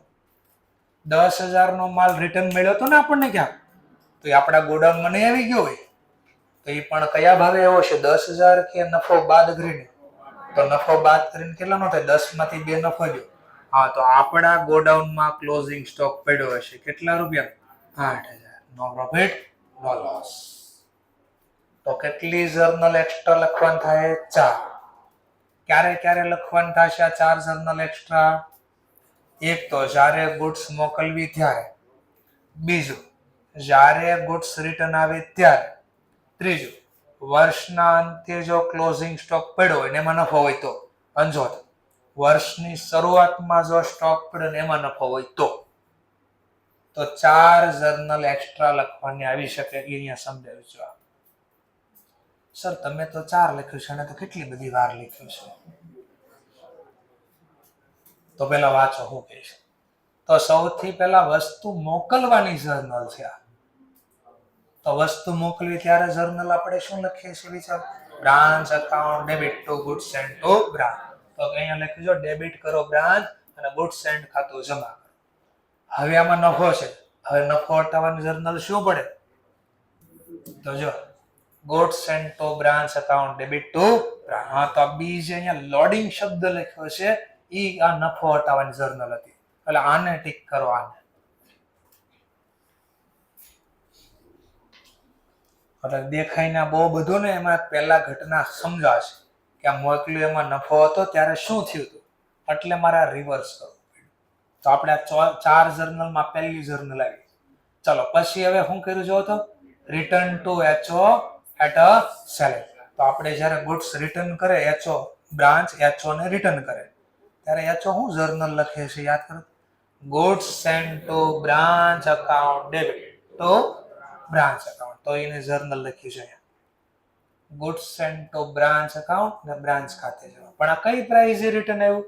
10,000 નો માલ રિટર્ન મળ્યો હતો ને આપણને ક્યાં, તો એ આપણા ગોડાઉનમાં નહીં આવી ગયો હોય, તો એ પણ કયા ભાવે આવ્યો છે? 10,000 કે નફો બાદ કરીને? તો નફો બાદ કરીને કેટલાનો થાય? 10 માંથી 2 નફો ગયો. હા, તો આપણા ગોડાઉનમાં ક્લોઝિંગ સ્ટોક પડ્યો હશે કેટલા રૂપિયા? 8,000. નો પ્રોફિટ નો લોસ. તો કેટલી જર્નલ એક્સ્ટ્રા લખવાનું થાય? 4. ક્યારે ક્યારે લખવાનું થશે આ 4 જર્નલ એક્સ્ટ્રા? એક તો જ્યારે ગુડ્સ મોકલવી ત્યારે, બીજું જ્યારે ગુડ્સ રિટર્ન આવે ત્યારે, ત્રીજું વર્ષના અંતે જો ક્લોઝિંગ સ્ટોક પડ્યો હોય ને એમાં નફો હોય તો, અંજો વર્ષની શરૂઆતમાં જો સ્ટોક પડ્યો ને એમાં નફો હોય તો 4 જર્નલ એક્સ્ટ્રા લખવાની આવી શકે. અહીંયા સમજાવ્યું છે. સર તમે તો 4 લખ્યું છે અને તો કેટલી બધી વાર લખ્યું છે. તો પેલા વાંચો શું કહે છે. તો સૌથી પહેલા વસ્તુ મોકલવાની જર્નલ છે. તો વસ્તુ મોકલવી ત્યારે જર્નલ આપણે શું લખીએ છીએ વિચાર? Branch account debit to goods sent to branch. તો અહીંયા લખ્યું છે ડેબિટ કરો બ્રાન્ચ અને ગુડ્સ સેન્ટ ખાતું જમા કરો. હવે આમાં નફો છે, હવે નફો હટાવવાની જર્નલ શું પડે? તો જો goods sent to branch account debit to branch. હા, તો આ બી જે અહીંયા લોડિંગ શબ્દ લખ્યો છે ઈ આ નફો હટાવવાની જર્નલ હતી, એટલે આને ટીક કરો. આને એટલે દેખાઈને બહુ બધું ને એમાં પહેલા ઘટના સમજાશે કે આ મોકલ્યું એમાં નફો હતો ત્યારે શું થયું હતું, એટલે મારે રિવર્સ કરવું પડ્યું. તો આપણે આ 4 જર્નલમાં પહેલી જર્નલ આવી. ચલો પછી હવે શું કર્યું જો તો return to HO at a salad. તો આપણે જ્યારે ગુડ્સ રિટર્ન કરે એચઓ બ્રાન્ચ એચઓ ને રિટર્ન કરે ત્યારે એચઓ શું જર્નલ લખે છે યાદ કરો? Goods sent to branch account debit to branch account. તો એને જર્નલ લખ્યું છે goods sent to branch account ને બ્રાન્ચ ખાતે જવા. પણ આ કઈ પ્રાઇઝે રિટર્ન આવ્યું?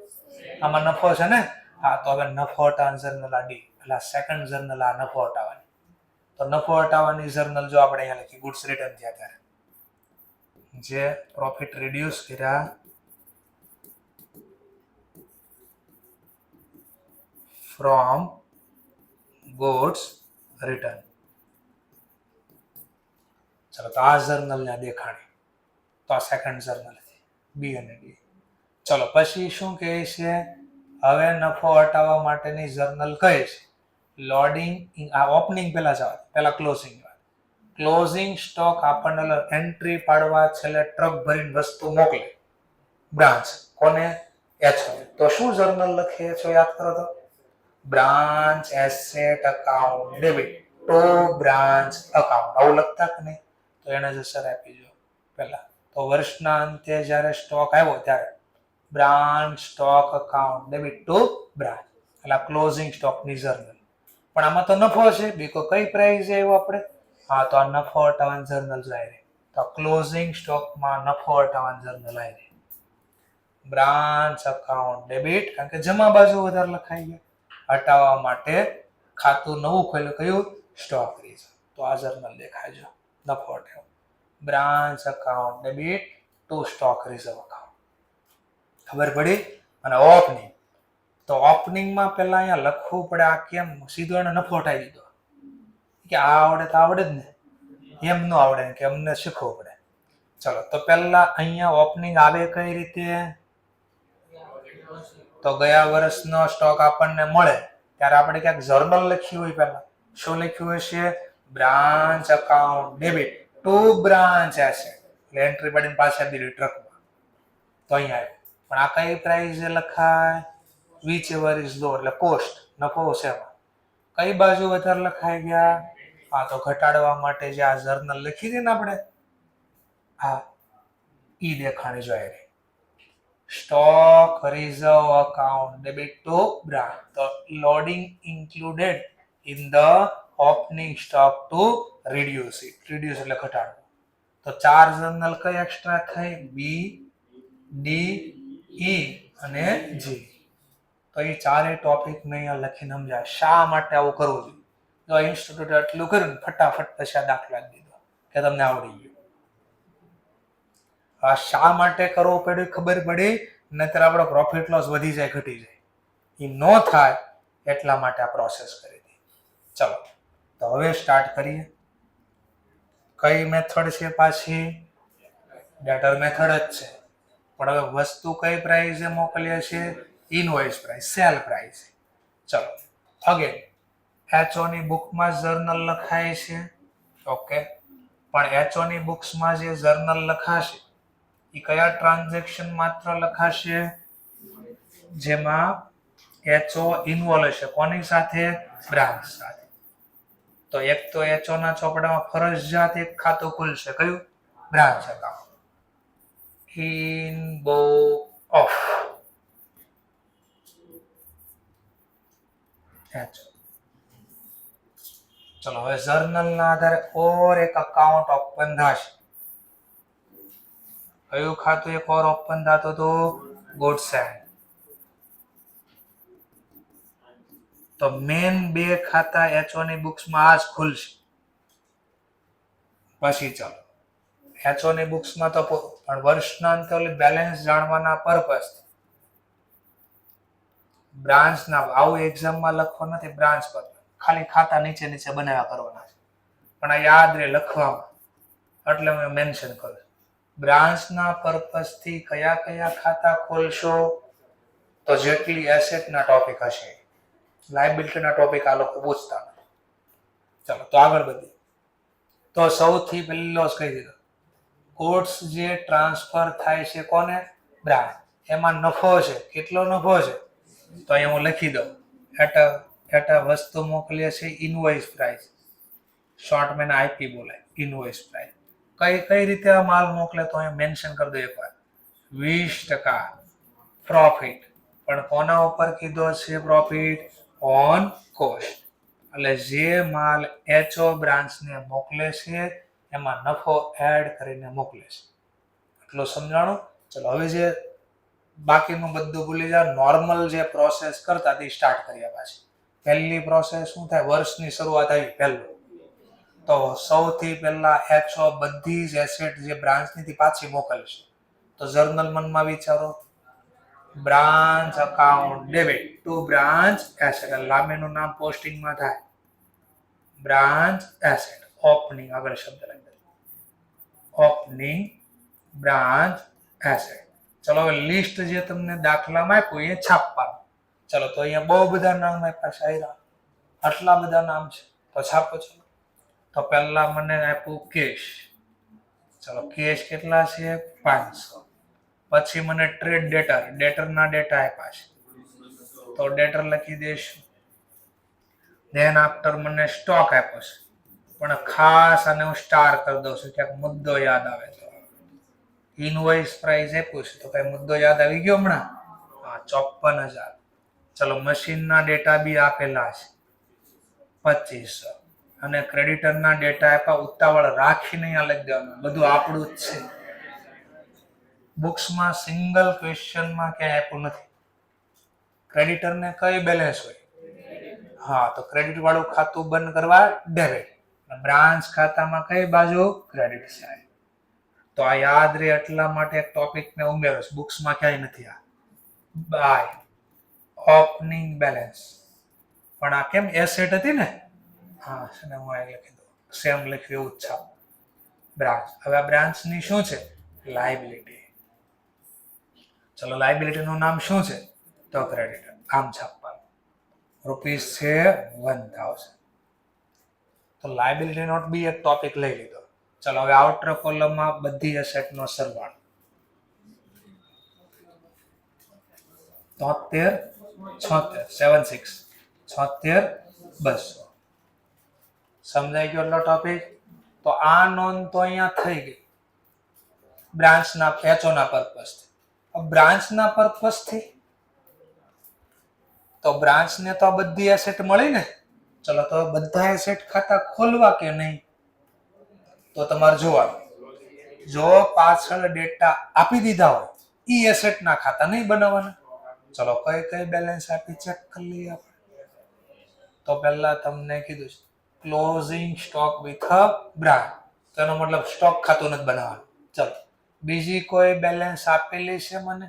આમાં નફો છે ને. હા, તો હવે નફો હટાવવાની જર્નલ આ ડી, એટલે સેકન્ડ જર્નલ આ નફો હટાવવાની. તો નફો હટાવવાની જર્નલ જો આપણે અહીંયા લખી ગુડ્સ રિટર્ન થયા ત્યારે જે પ્રોફિટ રિડ્યુસ કર્યા ફ્રોમ ગુડ્સ રિટર્ન. ચલો તો આ જર્નલ ને દેખાણી, તો આ સેકન્ડ જર્નલ બી અને ડી. ચલો પછી શું કહે છે? હવે નફો હટાવવા માટેની જર્નલ કહે છે લોડિંગ. આ ઓપનિંગ પહેલા જવા, પહેલા ક્લોઝિંગ. ક્લોઝિંગ સ્ટોક આપણને એન્ટ્રી પાડવા છેલ્લે ટ્રક ભરીને વસ્તુ મોકલે બ્રાન્ચ કોને? એચઓ. તો શું જર્નલ લખીએ છો યાદ કરો તો? Branch asset account debit to branch account. આવું લખતા કે નહીં? તો એને જ અસર આપી દો પહેલા. તો વર્ષના અંતે જ્યારે સ્ટોક આવ્યો ત્યારે branch stock account debit to branch, એટલે ક્લોઝિંગ સ્ટોકની જર્નલ. પણ આમાં તો નફો છે, બીકો કઈ પ્રાઇસ આવ્યો આપણે? હા, તો આ નફો હટાવવાની જર્નલ જાય રહે. તો ક્લોઝિંગ સ્ટોકમાં નફો હટાવવાની જર્નલ આવી. બ્રાન્ચ અકાઉન્ટ ડેબિટ, કારણ કે જમા બાજુ વધારે લખાઈ ગયા, હટાવવા માટે ખાતું નવું ખોલ્યું કયું? Stock reserve. તો આ જર્નલ દેખાજો નફો હટાવ branch account debit to stock reserve account. ખબર પડી? અને ઓપનિંગ, તો ઓપનિંગમાં પહેલા અહીંયા લખવું પડે. આ કેમ સીધો એને નફો હટાવી દીધો કે આ આવડે તો આવડે જ ને, એમ ન આવડે કે અમને શીખવું પડે. ચલો તો પહેલા અહીંયા ઓપનિંગ આવે કઈ રીતે? તો ગયા વર્ષનો સ્ટોક આપણને મળે ત્યારે આપણે ક્યાંક જર્નલ લખ્યું હોય પહેલા. શું લખ્યું હશે? Branch account debit to branch asset. એટલે એન્ટ્રી પાડીને પાછા દીધી ટ્રકમાં. તો અહીંયા આવ્યું. પણ આ કઈ પ્રાઇસે લખાય? વિચ એવર ઇઝ લો, એટલે કોસ્ટ, નફો શેમાં. કઈ બાજુ વધારે લખાઈ ગયા? હા, તો ઘટાડવા માટે જે આ જર્નલ લખી હતી ને આપણે, હા, ઈ દેખાણી જોઈએ. Stock reserve account debit to branch. તો loading included in the opening stock to reduce it. Reduce એટલે ઘટાડવું. તો 4 જર્નલ કઈ એક્સ્ટ્રા થઈ? બી, ડી, ઈ અને જી. તો એ ચારે ટોપિક મેં અહીંયા લખીને સમજાય શા માટે આવું કરવું જોઈએ. તો ઇન્સ્ટિટ્યૂટ એટલું કર્યું ફટાફટ પછી આ દાખલા દીધો કે તમને આવડી ગયું. આ શા માટે કરવું પડ્યું ખબર પડી, નહીતર આપણો પ્રોફિટ લોસ વધી જાય, ઘટી જાય. એ ન થાય એટલા માટે આ પ્રોસેસ કરી હતી. ચલો તો હવે સ્ટાર્ટ કરીએ. કઈ મેથડ છે પાછી? ડેટર મેથડ જ છે. પણ હવે વસ્તુ કઈ પ્રાઇસે મોકલીએ છીએ? Invoice price, sale price. ચલો અગેન એચઓ ની બુકમાં જર્નલ લખાય છે. ઓકે, પણ એચઓ ની બુક્સમાં જે જર્નલ લખાશે એ કયા ટ્રાન્ઝેક્શન માત્ર લખાશે? જેમાં એચઓ ઇન્વોલ્વ હશે. કોની સાથે? બ્રાન્ચ સાથે. તો એક તો એચઓ ના ચોપડામાં ફરજિયાત એક ખાતું ખુલશે. કયું? Branch account. In book of HO. ચલો હવે જર્નલ ના આધારે ઓર એક અકાઉન્ટ ઓપન થશે. કયું ખાતું એક ઓર ઓપન થતું હતું? Goods and. તો મેન બે ખાતા એચઓ ની બુક્સમાં આ જ ખુલશે. પછી ચાલો એચઓ ની બુક્સમાં તો પણ વર્ષના અંતે બેલેન્સ જાણવાના પર્પસ બ્રાન્ચના આવું એક્ઝામમાં લખવા નથી. બ્રાન્ચ પર ખાલી ખાતા નીચે નીચે બનાવ્યા કરવાના છે. પણ આ યાદ રહે લખવામાં, એટલે હું મેન્શન કરું. બ્રાન્ચના પર્પસથી કયા કયા ખાતા ખોલશો? તો જેટલી એસેટના ટોપિક હશે. લાયબિલિટીના ટોપિક આ લોકો પૂછતા નથી. ચલો તો આગળ વધીએ. તો સૌથી પહેલો કહી દીધો, કોડ્સ જે ટ્રાન્સફર થાય છે કોને? બ્રાન્ચ. એમાં નફો છે. કેટલો નફો છે? તો અહીંયા હું લખી દઉં. એટા વસ્તુ મોકલીએ છે ઇનવોઇસ પ્રાઇસ. શોર્ટ મેન આઈપી બોલાય, ઇનવોઇસ પ્રાઇસ. કઈ રીતે આ માલ મોકલે તો અહીંયા મેન્શન કરી દો એકવાર. 20% પ્રોફિટ. પણ કોના ઉપર કીધો છે પ્રોફિટ? On cost. એટલે જે માલ એચઓ બ્રાન્ચને મોકલે છે એમાં નફો એડ કરીને મોકલે છે. એટલું સમજાણું? ચલો હવે જે બાકીનું બધું ભૂલી જાવ. નોર્મલ જે પ્રોસેસ કરતા તે સ્ટાર્ટ કર્યા પાછી. પહેલી પ્રોસેસ શું થાય? વર્ષની શરૂઆત આવી પહેલું. તો સૌથી પહેલા એચઓ બધી જ એસેટ જે બ્રાન્ચની પાછી મોકલશે. તો જર્નલ મનમાં વિચારો, branch account debit to branch asset. લાંબીનું નામ પોસ્ટિંગમાં થાય. બ્રાન્ચ એસેટ ઓપનિંગ, આગળ શબ્દ લખી દો. Opening branch asset. ચલો હવે લિસ્ટ જે તમને દાખલામાં આપ્યું એ છાપવાનું. ચલો તો અહીંયા બહુ બધા નામ આપ્યા છે. આટલા બધા નામ છે તો છાપો. ચલો તો પહેલા મને આપ્યું કેશ. ચલો કેશ કેટલા છે? 500. પછી મને ટ્રેડ ડેટરના ડેટા આપ્યા છે તો ડેટર લખી દઈશું. ધેન આફ્ટર મને સ્ટોક આપ્યો છે, પણ ખાસ આને હું સ્ટાર કરી દઉં છું ક્યાંક મુદ્દો યાદ આવે તો. ઇનવોઇસ પ્રાઇસ આપ્યું છે તો કઈ મુદ્દો યાદ આવી ગયો હમણાં? હા, 54,000. ચલો મશીનના ડેટા બી આપેલા છે 2500. અને ક્રેડિટરના ડેટા આપ્યા. ઉતાવળ રાખીને અહીંયા લખી દેવાનું, બધું આપણું જ છે. બુક્સમાં સિંગલ ક્વેશ્ચનમાં ક્યાંય આપ્યું નથી. ક્રેડિટરને કઈ બેલેન્સ હોય? હા, તો ક્રેડિટ વાળું ખાતું બંધ કરવા ડેબિટ. બ્રાન્ચ ખાતામાં કઈ બાજુ? Credit side. તો આ યાદ રહે એટલા માટે એક ટોપિકને ઉમેરો. બુક્સમાં ક્યાંય નથી. આ બાય ઓપનિંગ બેલેન્સ. પણ આ કેમ એસેટ હતી ને? હા, હું અહીં લખી દઉં. સેમ લખ્યું એવું જ છાપ. બ્રાન્ચ. હવે આ બ્રાન્ચની શું છે? લાયબિલિટી. ચલો લાયબિલિટીનું નામ શું છે? તો ક્રેડિટર. આમ છાપવાનું. રૂપીસ છે 1000. તો લાયબિલિટી નોટ બી એક ટોપિક લઈ લીધો. ચલો હવે આઉટર કોલમમાં બધી એસેટનો સરવાળો 76 સમજાઈ ગયો એટલો ટોપિક. તો આ નોંધ તો અહીંયા થઈ ગઈ બ્રાન્ચના પેચોના પર્પસથી. બ્રાન્ચના પર્પસથી તો બ્રાન્ચને તો આ બધી એસેટ મળી ને. ચલો તો બધા એસેટ ખાતા ખોલવા કે નહીં, તો તમારે જોવાનું. જો પાછળ ડેટા આપી દીધા હોય ઈ એસેટના ખાતા નહીં બનાવવાના. ચલો કઈ કઈ બેલેન્સ આપી ચેક કરી લઈએ આપણે. તો પહેલા તમને કીધું છે ક્લોઝિંગ સ્ટોક વિથ બ્રાન્ચ, તો એનો મતલબ સ્ટોક ખાતું નથી બનાવવાનું. ચલો બીજી કોઈ બેલેન્સ આપેલી છે મને?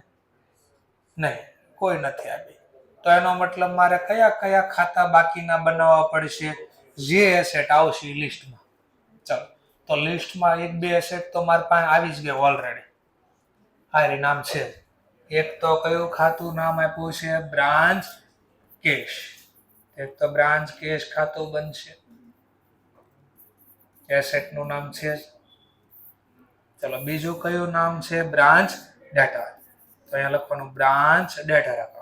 નહીં, કોઈ નથી આપી. તો એનો મતલબ મારે કયા કયા ખાતા બાકીના બનાવવા પડશે? જે એસેટ આવશે લિસ્ટમાં. ચલો તો લિસ્ટમાં એક બે એસેટ તો મારી પાસે આવી જ ગયા ઓલરેડી. આ નામ છે. એક તો કયું ખાતું નામ આપ્યું છે? Branch cash. એક તો બ્રાન્ચ કેશ ખાતું બનશે, એસેટ નું નામ છે. ચલો બીજું કયું નામ છે? Branch data. તો અહીંયા લખવાનું branch data account.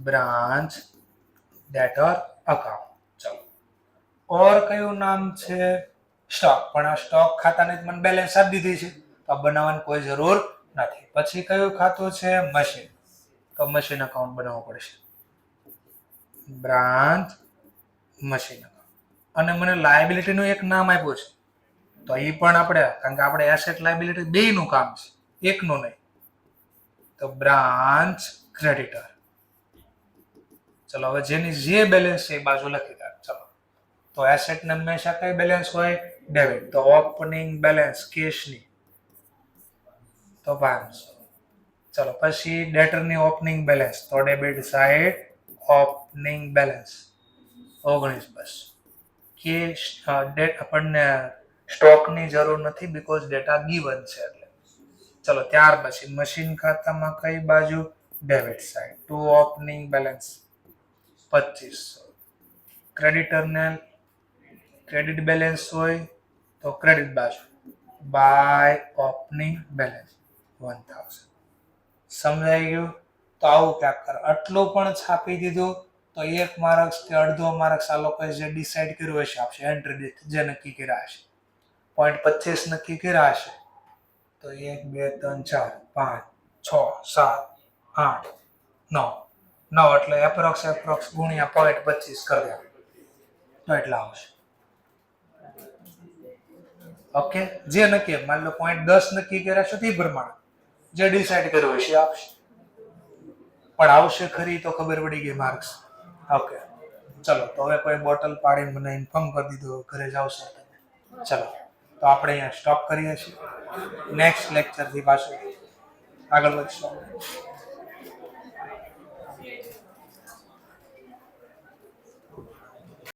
Branch ડેટર account. ચલો ઓર કયું નામ છે? સ્ટોક. પણ આ સ્ટોક ખાતાને મને બેલેન્સ આપી દીધી છે, તો આ બનાવવાની કોઈ જરૂર નથી. પછી કયું ખાતું છે? મશીન. તો મશીન અકાઉન્ટ બનાવવું પડશે, બ્રાન્ચ મશીન અકાઉન્ટ. અને મને લાયબિલિટી નું એક નામ આપ્યું છે, તો એ પણ આપણે, કારણ કે આપણે એસેટ લાયબિલિટી બે નું કામ છે, એકનું નહીં. તો બ્રાન્ચ ક્રેડિટર. ચલો હવે જેની જે બેલેન્સ છે એ બાજુ લખી દે. ચલો તો એસેટ ને હંમેશા કઈ બેલેન્સ હોય? ડેબિટ. તો ઓપનિંગ બેલેન્સ કેશની તો 500. ચલો પછી ડેટરની ઓપનિંગ બેલેન્સ, તો debit side opening balance 19 cash. આપણને સ્ટોકની જરૂર નથી બીકોઝ ડેટા ગીવન છે એટલે. ચલો ત્યાર પછી મશીન ખાતામાં કઈ બાજુ? Debit side to opening balance 2500. ક્રેડિટરને ક્રેડિટ બેલેન્સ હોય તો ક્રેડિટ બાજુ બાય ઓપનિંગ બેલેન્સ 1000. સમજાઈ ગયું? તો આવું ક્યાંક કર. આટલું પણ છાપી દીધું તો 1 માર્ક્સ કે અડધો માર્ક્સ આ લોકોએ જે ડિસાઈડ કર્યું હશે આપશે. એન્ટ્રી દીઠ જે નક્કી કર્યા હશે, 0.25 નક્કી કર્યા હશે. તો 1 2 3 4 5 6 7 8 9 એટલે એપ્રોક્સ ગુણ્યા 0.25 કરી દે તો એટલા આવશે. ઓકે, જે નક્કી માની લો 0.10 નક્કી કર્યા છે તે પ્રમાણે જે ડિસાઈડ કર્યું હશે આપશે. પણ આવશે ખરી તો ખબર પડી ગઈ માર્ક્સ. ઓકે ચલો તો હવે કોઈ બોટલ પાડીને મને ઇન્ફોર્મ કરી દીધું ઘરે જાવ છો. ચલો તો આપણે અહીંયા સ્ટોપ કરીએ છીએ. નેક્સ્ટ લેક્ચરથી પાછું આગળ વધશું.